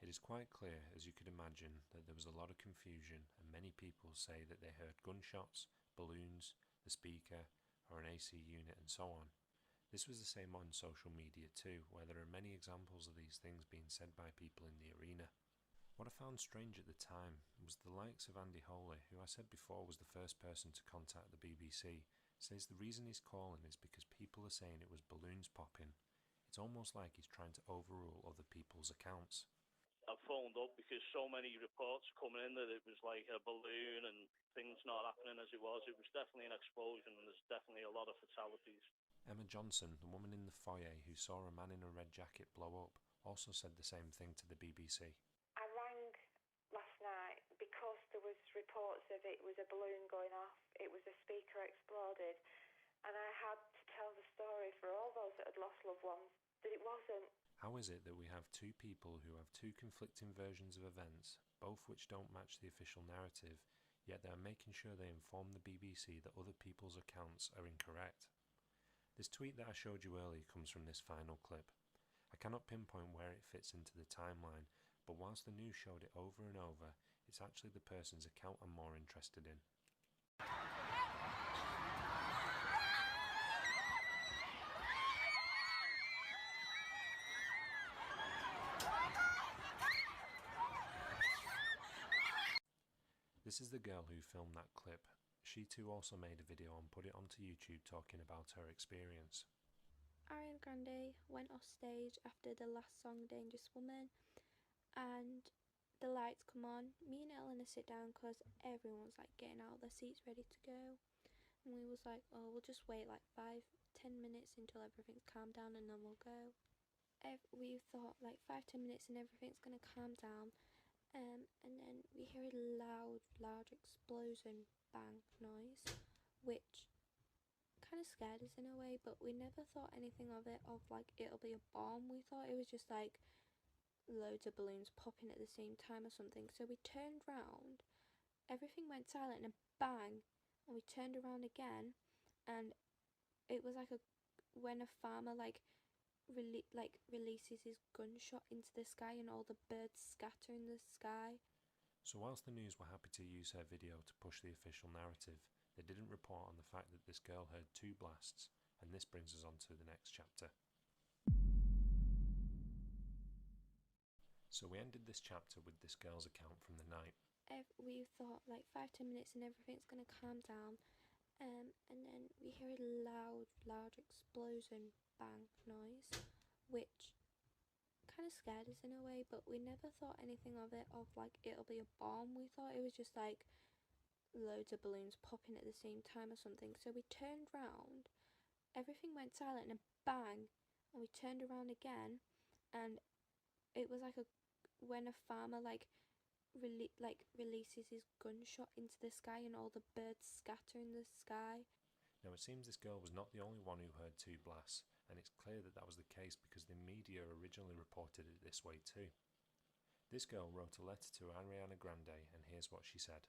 It is quite clear, as you could imagine, that there was a lot of confusion, and many people say that they heard gunshots, balloons, the speaker, or an AC unit, and so on. This was the same on social media too, where there are many examples of these things being said by people in the arena. What I found strange at the time was the likes of Andy Holey, who I said before was the first person to contact the BBC, says the reason he's calling is because people are saying it was balloons popping. It's almost like he's trying to overrule other people's accounts. I phoned up because so many reports coming in that it was like a balloon and things not happening as it was. It was definitely an explosion and there's definitely a lot of fatalities. Emma Johnson, the woman in the foyer who saw a man in a red jacket blow up, also said the same thing to the BBC. I rang last night because there was reports of it was a balloon going off, it was a speaker exploded, and I had to tell the story for all those that had lost loved ones, that it wasn't. How is it that we have two people who have two conflicting versions of events, both which don't match the official narrative, yet they are making sure they inform the BBC that other people's accounts are incorrect? This tweet that I showed you earlier comes from this final clip. I cannot pinpoint where it fits into the timeline, but whilst the news showed it over and over, it's actually the person's account I'm more interested in. This is the girl who filmed that clip. She too also made a video and put it onto YouTube talking about her experience. Ariana Grande went off stage after the last song Dangerous Woman and the lights come on. Me and Eleanor sit down because everyone's like getting out of their seats ready to go, and we was like, oh, we'll just wait like 5-10 minutes until everything's calmed down and then we'll go. We thought like 5-10 minutes and everything's gonna calm down, and then we hear a loud explosion bang noise, which kind of scared us in a way, but we never thought anything of it, of like it'll be a bomb. We thought it was just like loads of balloons popping at the same time or something. So we turned round, everything went silent, and bang, and we turned around again, and it was like when a farmer releases his gunshot into the sky and all the birds scatter in the sky. So whilst the news were happy to use her video to push the official narrative, they didn't report on the fact that this girl heard 2 blasts, and this brings us on to the next chapter. So we ended this chapter with this girl's account from the night. We thought like 5-10 minutes and everything's gonna calm down, and then we hear a loud explosion bang noise, which kind of scared us in a way, but we never thought anything of it, of like it'll be a bomb. We thought it was just like loads of balloons popping at the same time or something. So we turned round, everything went silent, and bang, and we turned around again, and it was like when a farmer releases his gunshot into the sky and all the birds scatter in the sky. Now it seems this girl was not the only one who heard 2 blasts, and it's clear that that was the case because the media originally reported it this way too. This girl wrote a letter to Ariana Grande, and here's what she said.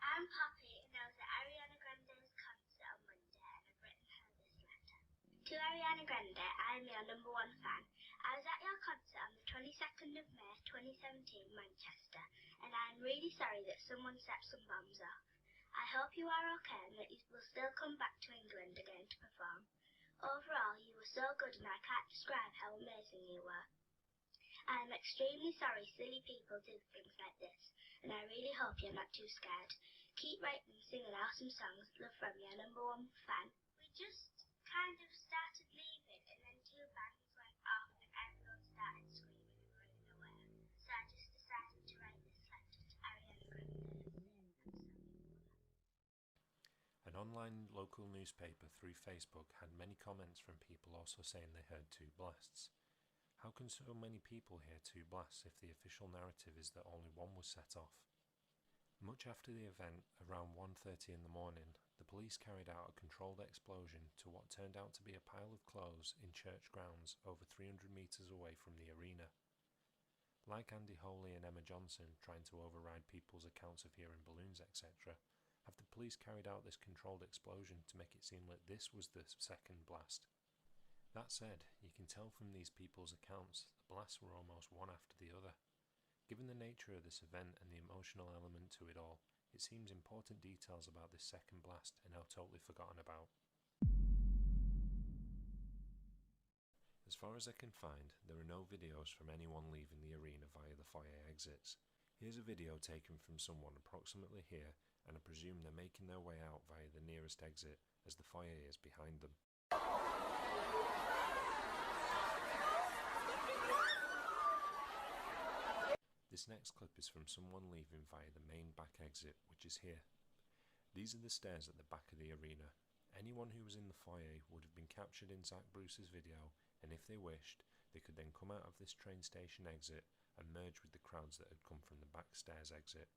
I'm Poppy, and I was at Ariana Grande's concert on Monday, and I've written her this letter. To Ariana Grande, I'm your #1 fan. I was at your concert on the 22nd of May 2017 in Manchester, and I am really sorry that someone set some bombs off. I hope you are okay and that you will still come back to England again to perform. Overall, you were so good and I can't describe how amazing you were. I am extremely sorry silly people do things like this, and I really hope you're not too scared. Keep writing and singing awesome songs. Love from your #1 fan. We just kind of started leaving, and then 2 bangs went off and everyone started screaming and running away. So I just decided to write this letter to Ariana Grande. An online local newspaper through Facebook had many comments from people also saying they heard 2 blasts. How How can so many people hear two blasts if the official narrative is that only one was set off? Much after the event, around 1:30 in the morning, the police carried out a controlled explosion to what turned out to be a pile of clothes in church grounds over 300 metres away from the arena. Like Andy Holey and Emma Johnson trying to override people's accounts of hearing balloons, etc., have the police carried out this controlled explosion to make it seem like this was the second blast? That said, you can tell from these people's accounts that the blasts were almost one after the other. Given the nature of this event and the emotional element to it all, it seems important details about this second blast are now totally forgotten about. As far as I can find, there are no videos from anyone leaving the arena via the foyer exits. Here's a video taken from someone approximately here, and I presume they're making their way out via the nearest exit, as the foyer is behind them. This next clip is from someone leaving via the main back exit, which is here. These are the stairs at the back of the arena. Anyone who was in the foyer would have been captured in Zach Bruce's video, and if they wished, they could then come out of this train station exit and merge with the crowds that had come from the back stairs exit.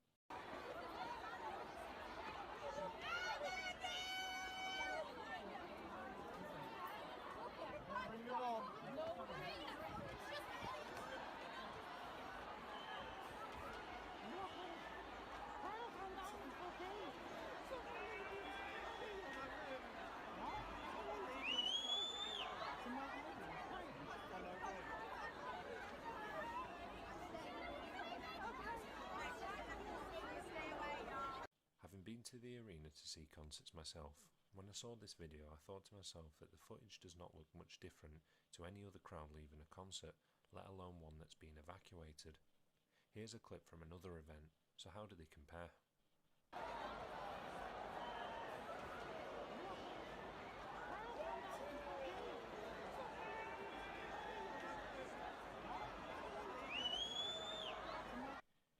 Having been to the arena to see concerts myself, when I saw this video I thought to myself that the footage does not look much different to any other crowd leaving a concert, let alone one that's been evacuated. Here's a clip from another event, so how do they compare?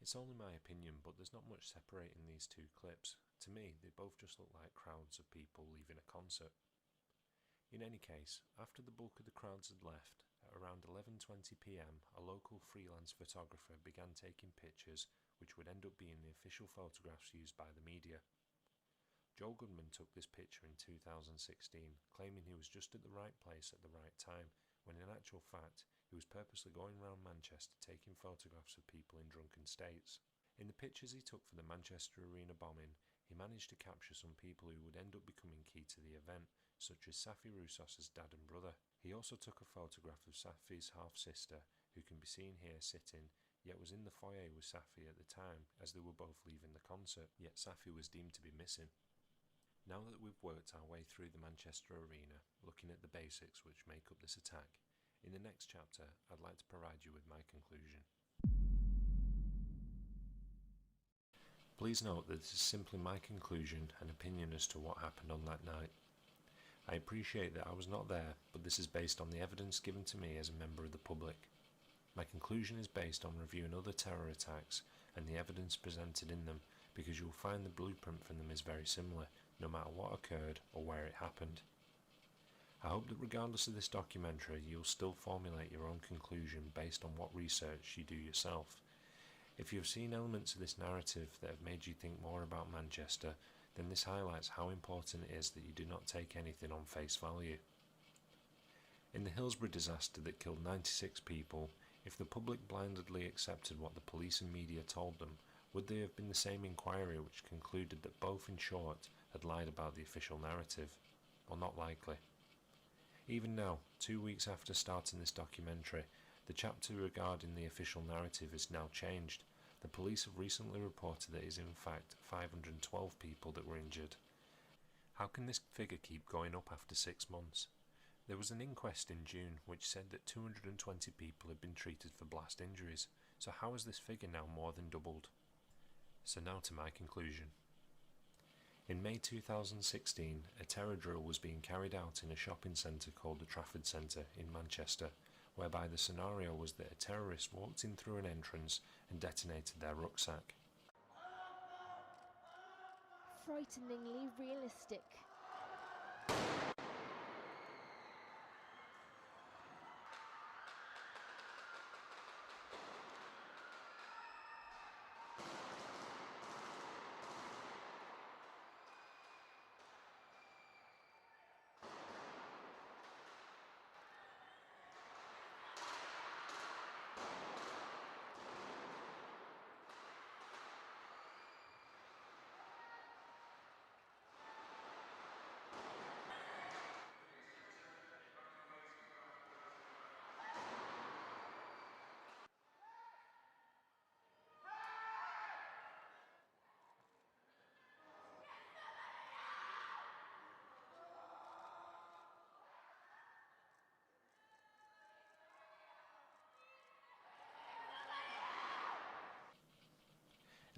It's only my opinion, but there's not much separating these two clips. To me, they both just look like crowds of people leaving a concert. In any case, after the bulk of the crowds had left, at around 11:20 PM, a local freelance photographer began taking pictures which would end up being the official photographs used by the media. Joel Goodman took this picture in 2016, claiming he was just at the right place at the right time, when in actual fact, he was purposely going around Manchester taking photographs of people in drunken states. In the pictures he took for the Manchester Arena bombing, he managed to capture some people who would end up becoming key to the event, such as Safi Roussos' dad and brother. He also took a photograph of Safi's half-sister, who can be seen here sitting, yet was in the foyer with Safi at the time, as they were both leaving the concert, yet Safi was deemed to be missing. Now that we've worked our way through the Manchester Arena, looking at the basics which make up this attack, in the next chapter, I'd like to provide you with my conclusion. Please note that this is simply my conclusion and opinion as to what happened on that night. I appreciate that I was not there, but this is based on the evidence given to me as a member of the public. My conclusion is based on reviewing other terror attacks and the evidence presented in them, because you will find the blueprint from them is very similar, no matter what occurred or where it happened. I hope that regardless of this documentary, you'll still formulate your own conclusion based on what research you do yourself. If you have seen elements of this narrative that have made you think more about Manchester, then this highlights how important it is that you do not take anything on face value. In the Hillsborough disaster that killed 96 people, if the public blindly accepted what the police and media told them, would there have been the same inquiry which concluded that both, in short, had lied about the official narrative? Well, not likely. Even now, 2 weeks after starting this documentary, the chapter regarding the official narrative is now changed. The police have recently reported that it is in fact 512 people that were injured. How can this figure keep going up after 6 months? There was an inquest in June which said that 220 people had been treated for blast injuries, so how has this figure now more than doubled? So now to my conclusion. In May 2016, a terror drill was being carried out in a shopping centre called the Trafford Centre in Manchester, whereby the scenario was that a terrorist walked in through an entrance and detonated their rucksack. Frighteningly realistic.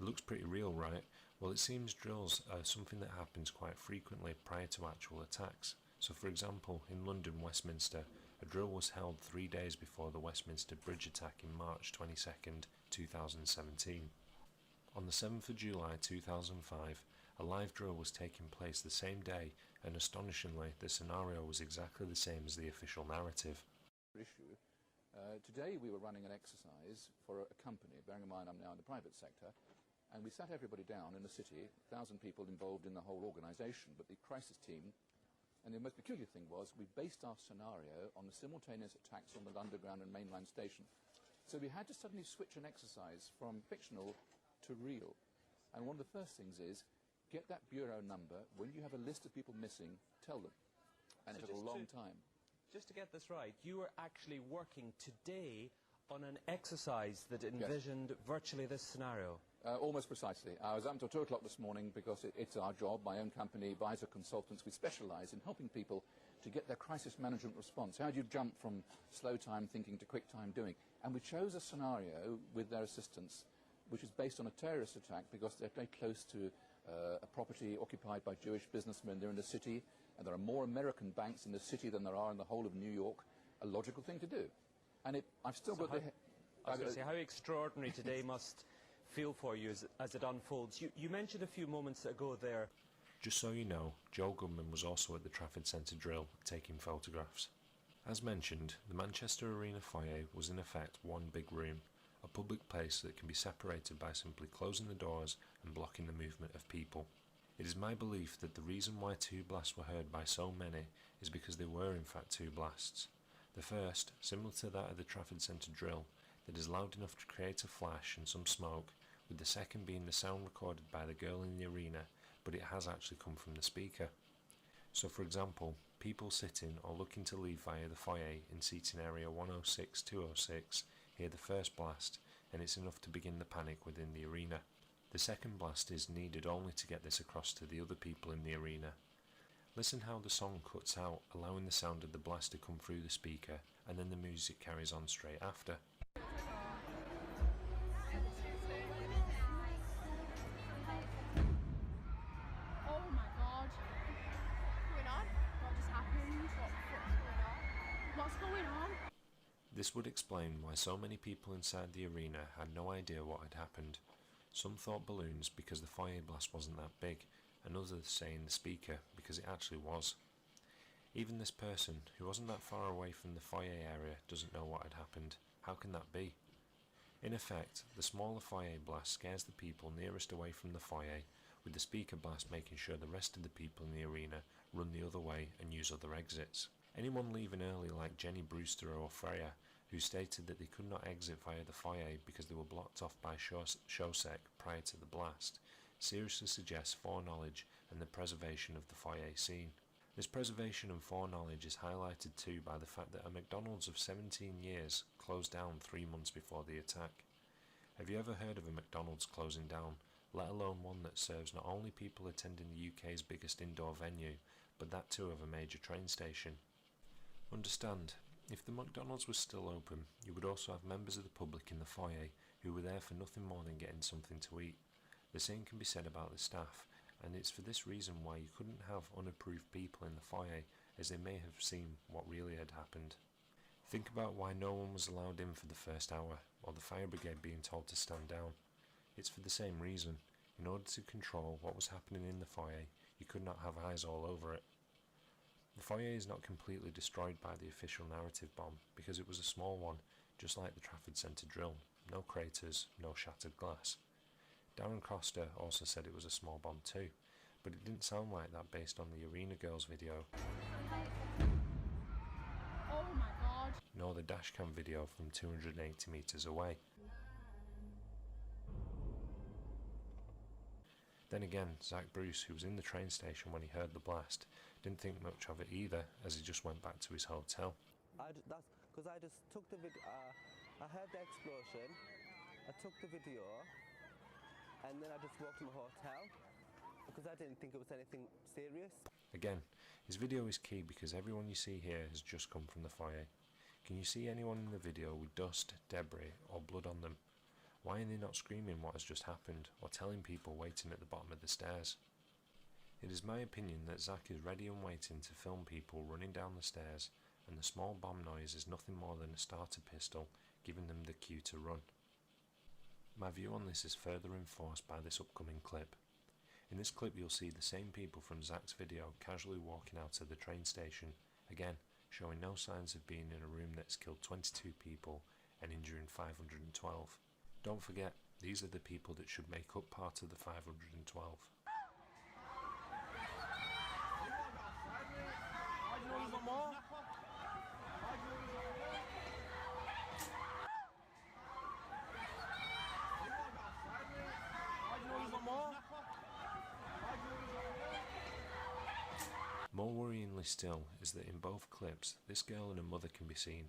It looks pretty real, right? Well, it seems drills are something that happens quite frequently prior to actual attacks. So for example, in London, Westminster, a drill was held 3 days before the Westminster Bridge attack in March 22nd, 2017. On the 7th of July 2005, a live drill was taking place the same day, and astonishingly, the scenario was exactly the same as the official narrative. Issue. Today we were running an exercise for a company, bearing in mind I'm now in the private sector, and we sat everybody down in the city, 1,000 people involved in the whole organisation, but the crisis team, and the most peculiar thing was we based our scenario on the simultaneous attacks on the Underground and mainline station. So we had to suddenly switch an exercise from fictional to real. And one of the first things is, get that bureau number. When you have a list of people missing, tell them. And it took a long time. Just to get this right, you were actually working today on an exercise that envisioned virtually this scenario. Almost precisely. I was up until 2 o'clock this morning because it's our job, my own company, Visor Consultants. We specialise in helping people to get their crisis management response. How do you jump from slow time thinking to quick time doing? And we chose a scenario with their assistance, which is based on a terrorist attack because they're very close to a property occupied by Jewish businessmen. They're in the city, and there are more American banks in the city than there are in the whole of New York. A logical thing to do. And I've still got the... I was going to say, how extraordinary today must feel for you as it unfolds. You mentioned a few moments ago there. Just so you know, Joel Goodman was also at the Trafford Centre drill, taking photographs. As mentioned, the Manchester Arena foyer was in effect one big room, a public place that can be separated by simply closing the doors and blocking the movement of people. It is my belief that the reason why 2 blasts were heard by so many is because there were in fact 2 blasts. The first, similar to that of the Trafford Centre drill, that is loud enough to create a flash and some smoke, with the second being the sound recorded by the girl in the arena, but it has actually come from the speaker. So for example, people sitting or looking to leave via the foyer in seating area 106-206 hear the first blast, and it's enough to begin the panic within the arena. The second blast is needed only to get this across to the other people in the arena. Listen how the song cuts out, allowing the sound of the blast to come through the speaker, and then the music carries on straight after. Oh my god. What's going on? What just happened? What's going on? This would explain why so many people inside the arena had no idea what had happened. Some thought balloons because the foyer blast wasn't that big, and others saying the speaker because it actually was. Even this person, who wasn't that far away from the foyer area, doesn't know what had happened. How can that be? In effect, the smaller foyer blast scares the people nearest away from the foyer, with the speaker blast making sure the rest of the people in the arena run the other way and use other exits. Anyone leaving early like Jenny Brewster or Freya, who stated that they could not exit via the foyer because they were blocked off by Shosek prior to the blast, seriously suggests foreknowledge and the preservation of the foyer scene. This preservation and foreknowledge is highlighted too by the fact that a McDonald's of 17 years closed down 3 months before the attack. Have you ever heard of a McDonald's closing down, let alone one that serves not only people attending the UK's biggest indoor venue, but that too of a major train station? Understand, if the McDonald's was still open, you would also have members of the public in the foyer who were there for nothing more than getting something to eat. The same can be said about the staff, and it's for this reason why you couldn't have unapproved people in the foyer, as they may have seen what really had happened. Think about why no one was allowed in for the first hour, or the fire brigade being told to stand down. It's for the same reason. In order to control what was happening in the foyer, you could not have eyes all over it. The foyer is not completely destroyed by the official narrative bomb, because it was a small one, just like the Trafford Centre drill. No craters, no shattered glass. Darren Costa also said it was a small bomb too, but it didn't sound like that based on the Arena Girls video. Oh my god. Nor the dashcam video from 280 metres away. Then again, Zach Bruce, who was in the train station when he heard the blast, didn't think much of it either, as he just went back to his hotel. That's because I just took the video. I heard the explosion. I took the video, and then I just walked to my hotel because I didn't think it was anything serious. Again, his video is key because everyone you see here has just come from the foyer. Can you see anyone in the video with dust, debris, or blood on them? Why are they not screaming what has just happened, or telling people waiting at the bottom of the stairs? It is my opinion that Zach is ready and waiting to film people running down the stairs, and the small bomb noise is nothing more than a starter pistol, giving them the cue to run. My view on this is further enforced by this upcoming clip. In this clip you'll see the same people from Zach's video casually walking out of the train station, again showing no signs of being in a room that's killed 22 people and injuring 512. Don't forget, these are the people that should make up part of the 512. More worryingly still is that in both clips, this girl and her mother can be seen.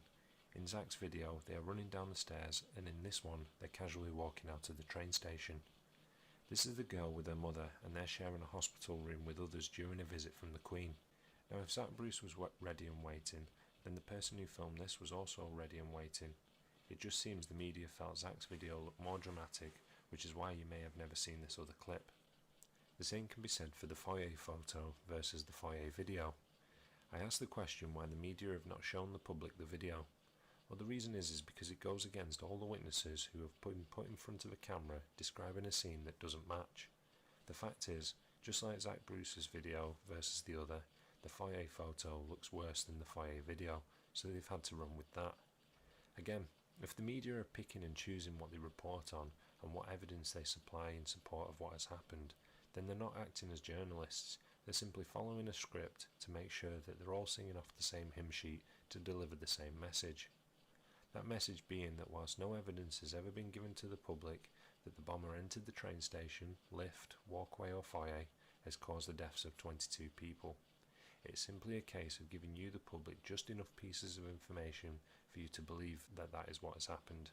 In Zach's video, they are running down the stairs, and in this one, they're casually walking out of the train station. This is the girl with her mother, and they're sharing a hospital room with others during a visit from the Queen. Now, if Zach Bruce was ready and waiting, then the person who filmed this was also ready and waiting. It just seems the media felt Zach's video looked more dramatic, which is why you may have never seen this other clip. The same can be said for the foyer photo versus the foyer video. I asked the question why the media have not shown the public the video. Well, the reason is because it goes against all the witnesses who have been put in front of a camera describing a scene that doesn't match. The fact is, just like Zach Bruce's video versus the other, the foyer photo looks worse than the foyer video, so they've had to run with that. Again, if the media are picking and choosing what they report on and what evidence they supply in support of what has happened, then they're not acting as journalists, they're simply following a script to make sure that they're all singing off the same hymn sheet to deliver the same message. That message being that whilst no evidence has ever been given to the public that the bomber entered the train station, lift, walkway or foyer has caused the deaths of 22 people. It's simply a case of giving you, the public, just enough pieces of information for you to believe that that is what has happened.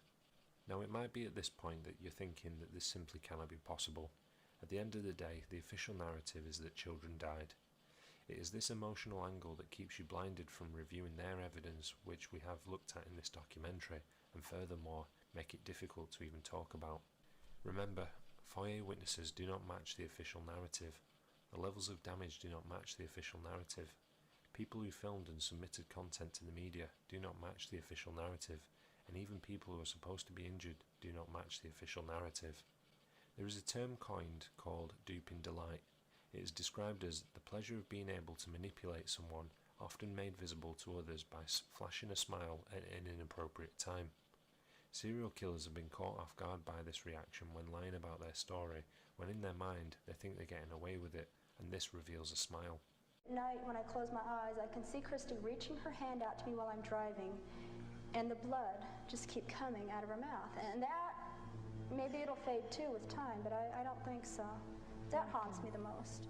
Now, it might be at this point that you're thinking that this simply cannot be possible. At the end of the day, the official narrative is that children died. It is this emotional angle that keeps you blinded from reviewing their evidence, which we have looked at in this documentary, and furthermore, make it difficult to even talk about. Remember, foyer witnesses do not match the official narrative. The levels of damage do not match the official narrative. People who filmed and submitted content to the media do not match the official narrative, and even people who are supposed to be injured do not match the official narrative. There is a term coined called duping delight. It is described as the pleasure of being able to manipulate someone, often made visible to others by flashing a smile at an inappropriate time. Serial killers have been caught off guard by this reaction when lying about their story, when in their mind they think they're getting away with it, and this reveals a smile. At night, when I close my eyes, I can see Christy reaching her hand out to me while I'm driving, and the blood just keep coming out of her mouth. And that, maybe it'll fade too with time, but I don't think so. That haunts me the most.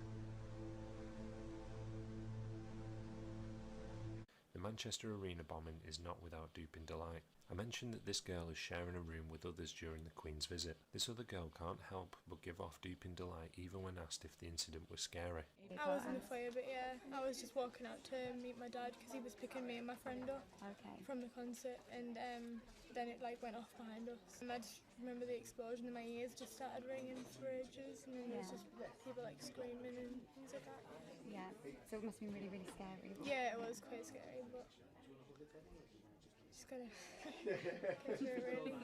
The Manchester Arena bombing is not without duping delight. I mentioned that this girl is sharing a room with others during the Queen's visit. This other girl can't help but give off duping delight even when asked if the incident was scary. I was in the foyer, but yeah, I was just walking out to meet my dad because he was picking me and my friend up from the concert, and then it like went off behind us. And I just remember the explosion in my ears just started ringing for ages, and then there was just people like screaming and things like that. Yeah, so it must have been really, really scary. Yeah, it was quite scary, but just gotta get through it really.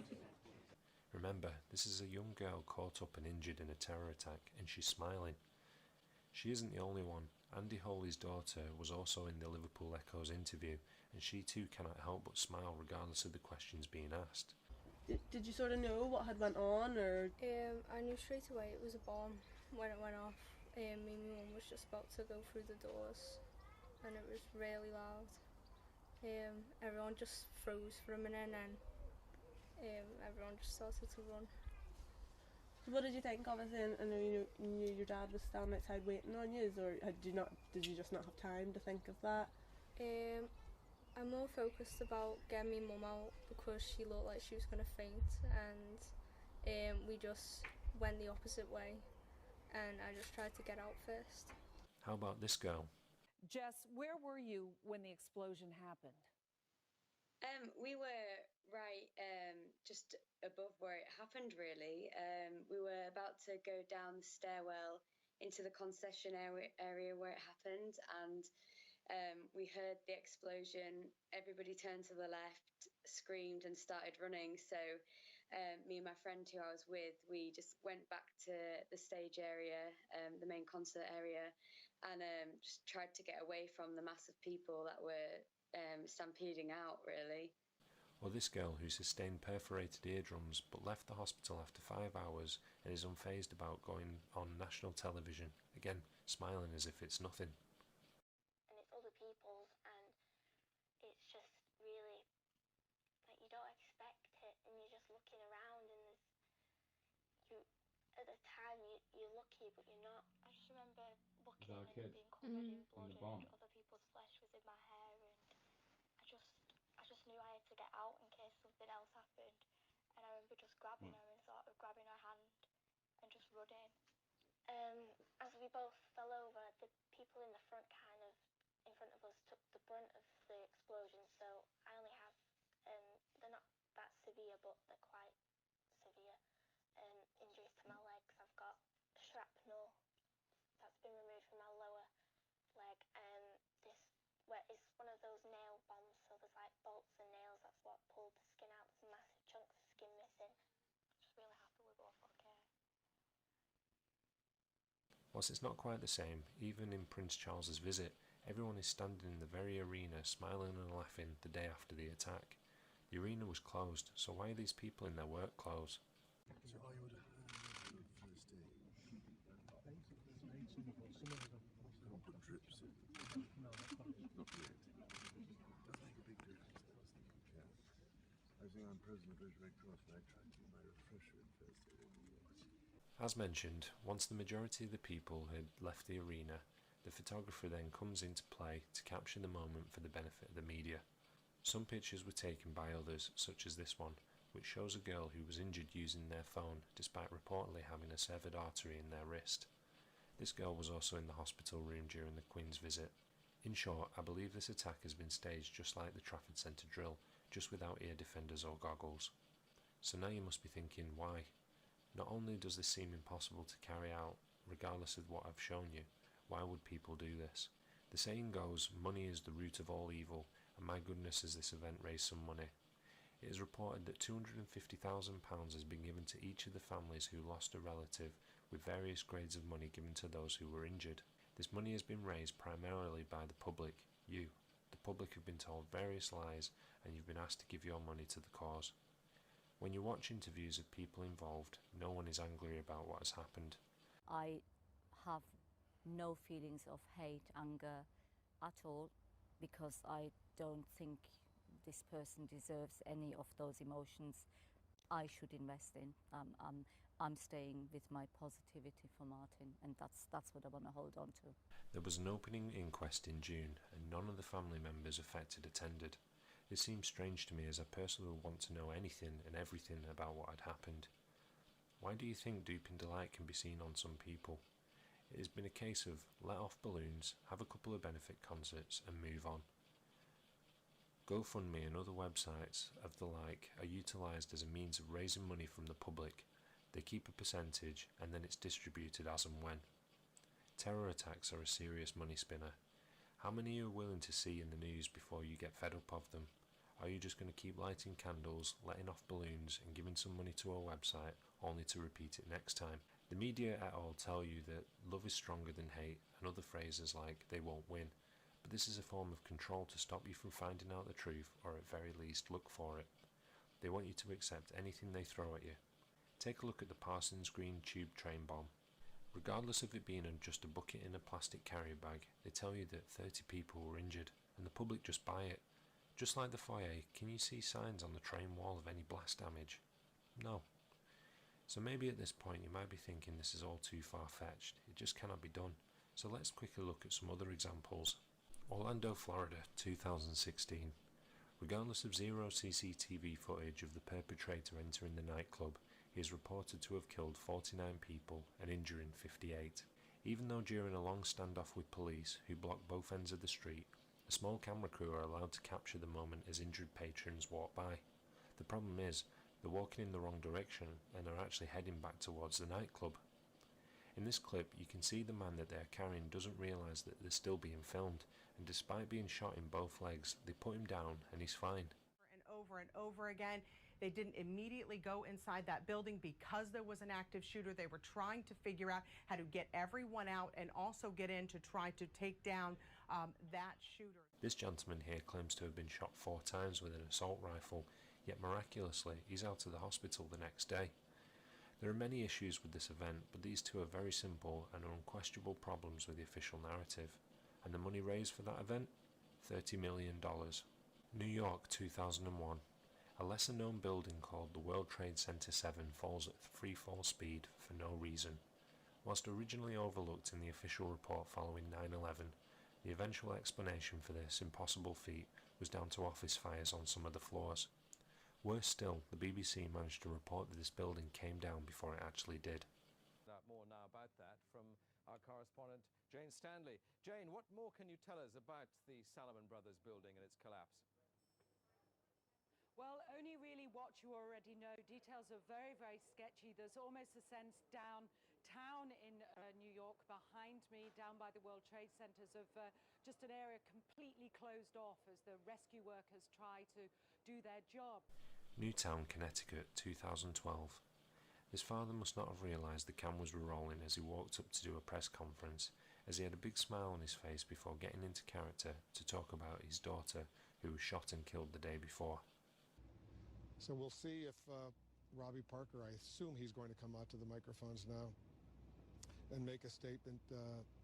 Remember, this is a young girl caught up and injured in a terror attack, and she's smiling. She isn't the only one. Andy Holey's daughter was also in the Liverpool Echo's interview, and she too cannot help but smile regardless of the questions being asked. Did you sort of know what had went on, or? I knew straight away it was a bomb when it went off. Me and my mum was just about to go through the doors, and it was really loud. Everyone just froze for a minute, and then everyone just started to run. So what did you think? Obviously, I know you knew your dad was standing outside waiting on you, or did you just not have time to think of that? I'm more focused about getting my mum out because she looked like she was going to faint, and we just went the opposite way, and I just tried to get out first. How about this girl? Jess, where were you when the explosion happened? We were right just above where it happened, really. We were about to go down the stairwell into the concession area where it happened, and we heard the explosion. Everybody turned to the left, screamed, and started running. So me and my friend who I was with, we just went back to the stage area, the main concert area, and just tried to get away from the mass of people that were stampeding out, really. Or this girl who sustained perforated eardrums but left the hospital after 5 hours and is unfazed about going on national television, again smiling as if it's nothing. And it's other people's, and it's just really, like, you don't expect it, and you're just looking around, and at the time you're lucky, but you're not. I just remember looking and being covered in blood, and other people's flesh was in my hair, and I just knew I had to get out in case something else happened. And I remember just grabbing her and sort of grabbing her hand and just running. As we both fell over, the people in the front in front of us took the brunt of the explosion, so I only have, they're not that severe, but they're quite severe, injuries to my legs. I've got shrapnel that's been removed from my lower leg, and it's one of those nail bombs, so there's like bolts and nails, that's what pulled the skin out. There's massive chunks of skin missing. Just really happy we're both okay. Whilst it's not quite the same, even in Prince Charles's visit, everyone is standing in the very arena smiling and laughing the day after the attack. The arena was closed, so why are these people in their work clothes? As mentioned, once the majority of the people had left the arena, the photographer then comes into play to capture the moment for the benefit of the media. Some pictures were taken by others, such as this one, which shows a girl who was injured using their phone despite reportedly having a severed artery in their wrist. This girl was also in the hospital room during the Queen's visit. In short, I believe this attack has been staged just like the Trafford Centre drill, just without ear defenders or goggles. So now you must be thinking, why? Not only does this seem impossible to carry out, regardless of what I've shown you, why would people do this? The saying goes, money is the root of all evil, and my goodness has this event raised some money. It is reported that £250,000 has been given to each of the families who lost a relative, with various grades of money given to those who were injured. This money has been raised primarily by the public, you. The public have been told various lies, and you've been asked to give your money to the cause. When you watch interviews of people involved, no one is angry about what has happened. I have no feelings of hate, anger at all, because I don't think this person deserves any of those emotions I should invest in. I'm staying with my positivity for Martin, and that's what I want to hold on to. There was an opening inquest in June, and none of the family members affected attended. This seems strange to me, as I personally want to know anything and everything about what had happened. Why do you think duping delight can be seen on some people? It has been a case of let off balloons, have a couple of benefit concerts and move on. GoFundMe and other websites of the like are utilised as a means of raising money from the public. They keep a percentage and then it's distributed as and when. Terror attacks are a serious money spinner. How many are you willing to see in the news before you get fed up of them? Are you just going to keep lighting candles, letting off balloons and giving some money to a website only to repeat it next time? The media et al. Tell you that love is stronger than hate and other phrases like they won't win, but this is a form of control to stop you from finding out the truth, or at very least look for it. They want you to accept anything they throw at you. Take a look at the Parsons Green tube train bomb. Regardless of it being just a bucket in a plastic carrier bag, they tell you that 30 people were injured, and the public just buy it. Just like the foyer, can you see signs on the train wall of any blast damage? No. So maybe at this point you might be thinking this is all too far-fetched, it just cannot be done. So let's quickly look at some other examples. Orlando, Florida, 2016. Regardless of zero CCTV footage of the perpetrator entering the nightclub, he is reported to have killed 49 people and injuring 58. Even though during a long standoff with police, who blocked both ends of the street, a small camera crew are allowed to capture the moment as injured patrons walk by. The problem is, They're walking in the wrong direction and are actually heading back towards the nightclub. In this clip, you can see the man that they're carrying doesn't realise that they're still being filmed, and despite being shot in both legs, they put him down and he's fine. And over again. They didn't immediately go inside that building because there was an active shooter. They were trying to figure out how to get everyone out and also get in to try to take down that shooter. This gentleman here claims to have been shot 4 times with an assault rifle, yet miraculously he's out of the hospital the next day. There are many issues with this event, but these two are very simple and are unquestionable problems with the official narrative. And the money raised for that event? $30 million. New York, 2001. A lesser-known building called the World Trade Center 7 falls at free-fall speed for no reason. Whilst originally overlooked in the official report following 9/11, the eventual explanation for this impossible feat was down to office fires on some of the floors. Worse still, the BBC managed to report that this building came down before it actually did. More now about that from our correspondent Jane Stanley. Jane, what more can you tell us about the Salomon Brothers building and its collapse? Well, only really what you already know. Details are very, very sketchy. There's almost a sense downtown in New York behind me, down by the World Trade Centers, of just an area completely closed off as the rescue workers try to do their job. Newtown, Connecticut, 2012. His father must not have realised the cameras were rolling as he walked up to do a press conference, as he had a big smile on his face before getting into character to talk about his daughter, who was shot and killed the day before. So we'll see if Robbie Parker, I assume he's going to come out to the microphones now and make a statement.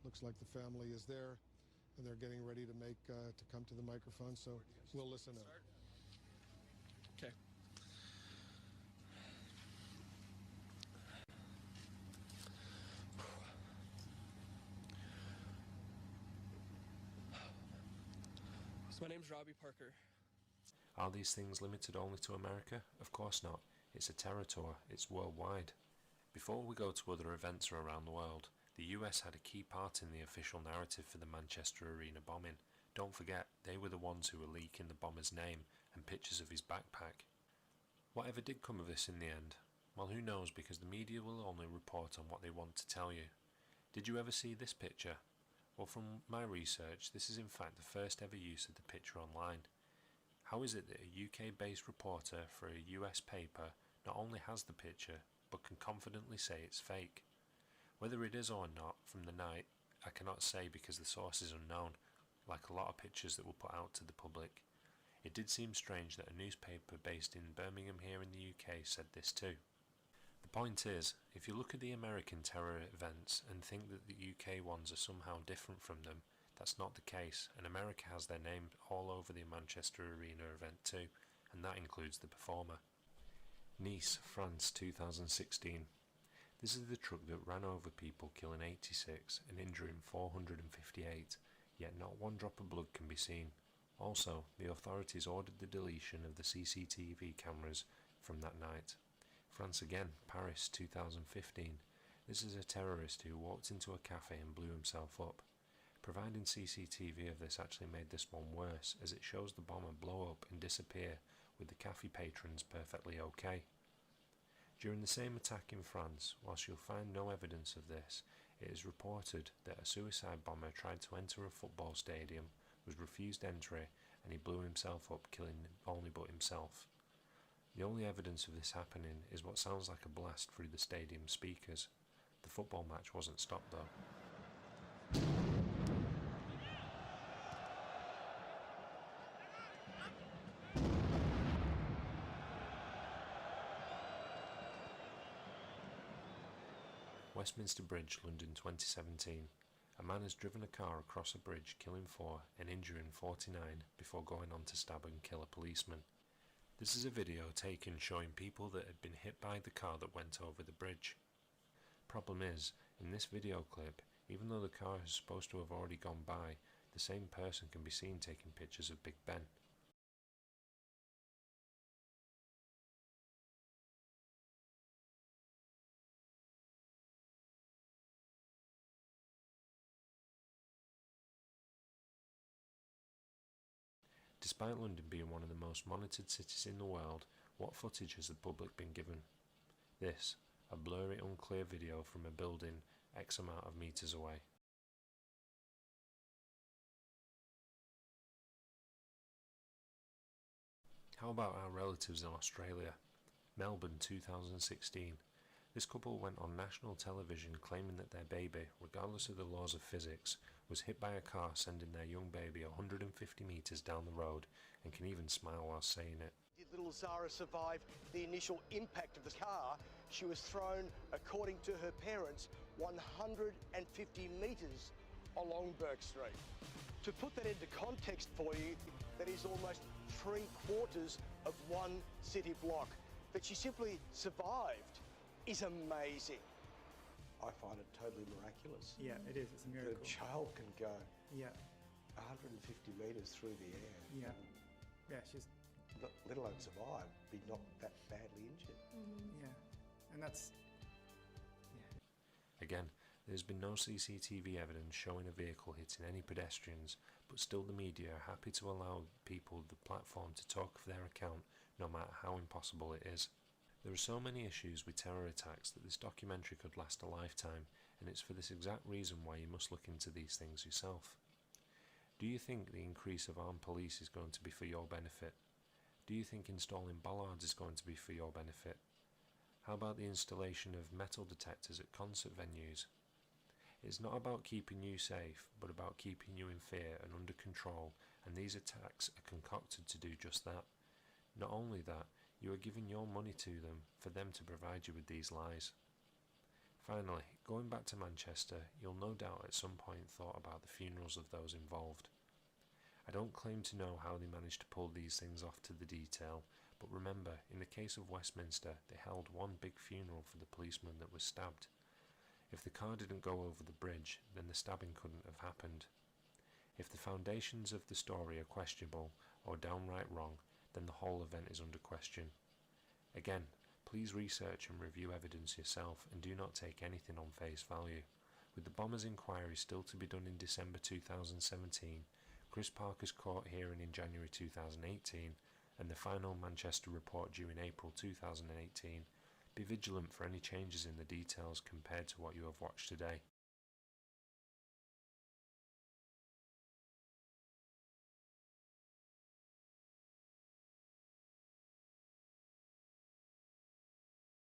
Looks like the family is there and they're getting ready to come to the microphone, so we'll listen in. Okay. So my name's Robbie Parker. Are these things limited only to America? Of course not. It's a terror tour. It's worldwide. Before we go to other events around the world, the US had a key part in the official narrative for the Manchester Arena bombing. Don't forget, they were the ones who were leaking the bomber's name and pictures of his backpack. Whatever did come of this in the end? Well, who knows, because the media will only report on what they want to tell you. Did you ever see this picture? Well, from my research, this is in fact the first ever use of the picture online. How is it that a UK-based reporter for a US paper not only has the picture, but can confidently say it's fake? Whether it is or not from the night, I cannot say because the source is unknown, like a lot of pictures that were put out to the public. It did seem strange that a newspaper based in Birmingham here in the UK said this too. The point is, if you look at the American terror events and think that the UK ones are somehow different from them, that's not the case, and America has their name all over the Manchester Arena event too, and that includes the performer. Nice, France, 2016. This is the truck that ran over people, killing 86 and injuring 458, yet not one drop of blood can be seen. Also, the authorities ordered the deletion of the CCTV cameras from that night. France again, Paris, 2015. This is a terrorist who walked into a cafe and blew himself up. Providing CCTV of this actually made this one worse, as it shows the bomber blow up and disappear with the cafe patrons perfectly okay. During the same attack in France, whilst you'll find no evidence of this, it is reported that a suicide bomber tried to enter a football stadium, was refused entry, and he blew himself up, killing only but himself. The only evidence of this happening is what sounds like a blast through the stadium speakers. The football match wasn't stopped though. Westminster Bridge, London, 2017. A man has driven a car across a bridge, killing 4 and injuring 49 before going on to stab and kill a policeman. This is a video taken showing people that had been hit by the car that went over the bridge. Problem is, in this video clip, even though the car is supposed to have already gone by, the same person can be seen taking pictures of Big Ben. Despite London being one of the most monitored cities in the world, What footage has the public been given? This, a blurry, unclear video from a building X amount of metres away. How about our relatives in Australia? Melbourne 2016. This couple went on national television claiming that their baby, regardless of the laws of physics, was hit by a car sending their young baby 150 metres down the road and can even smile while saying it. Did little Zara survive the initial impact of the car? She was thrown, according to her parents, 150 metres along Bourke Street. To put that into context for you, that is almost 3/4 of one city block. That she simply survived is amazing. I find it totally miraculous. Yeah, it is. It's a miracle. That a child can go 150 metres through the air. Yeah. Yeah, she's... Let alone survive, be not that badly injured. Yeah, and that's... Again, there's been no CCTV evidence showing a vehicle hitting any pedestrians, but still the media are happy to allow people the platform to talk of their account, no matter how impossible it is. There are so many issues with terror attacks that this documentary could last a lifetime, and it's for this exact reason why you must look into these things yourself. Do you think the increase of armed police is going to be for your benefit? Do you think installing bollards is going to be for your benefit? How about the installation of metal detectors at concert venues? It's not about keeping you safe, but about keeping you in fear and under control, and these attacks are concocted to do just that. Not only that, you are giving your money to them for them to provide you with these lies. Finally, going back to Manchester, you'll no doubt at some point thought about the funerals of those involved. I don't claim to know how they managed to pull these things off to the detail, but remember, in the case of Westminster, they held one big funeral for the policeman that was stabbed. If the car didn't go over the bridge, then the stabbing couldn't have happened. If the foundations of the story are questionable or downright wrong, then the whole event is under question. Again, please research and review evidence yourself and do not take anything on face value. With the bombers' inquiry still to be done in December 2017, Chris Parker's court hearing in January 2018, and the final Manchester report due in April 2018, be vigilant for any changes in the details compared to what you have watched today.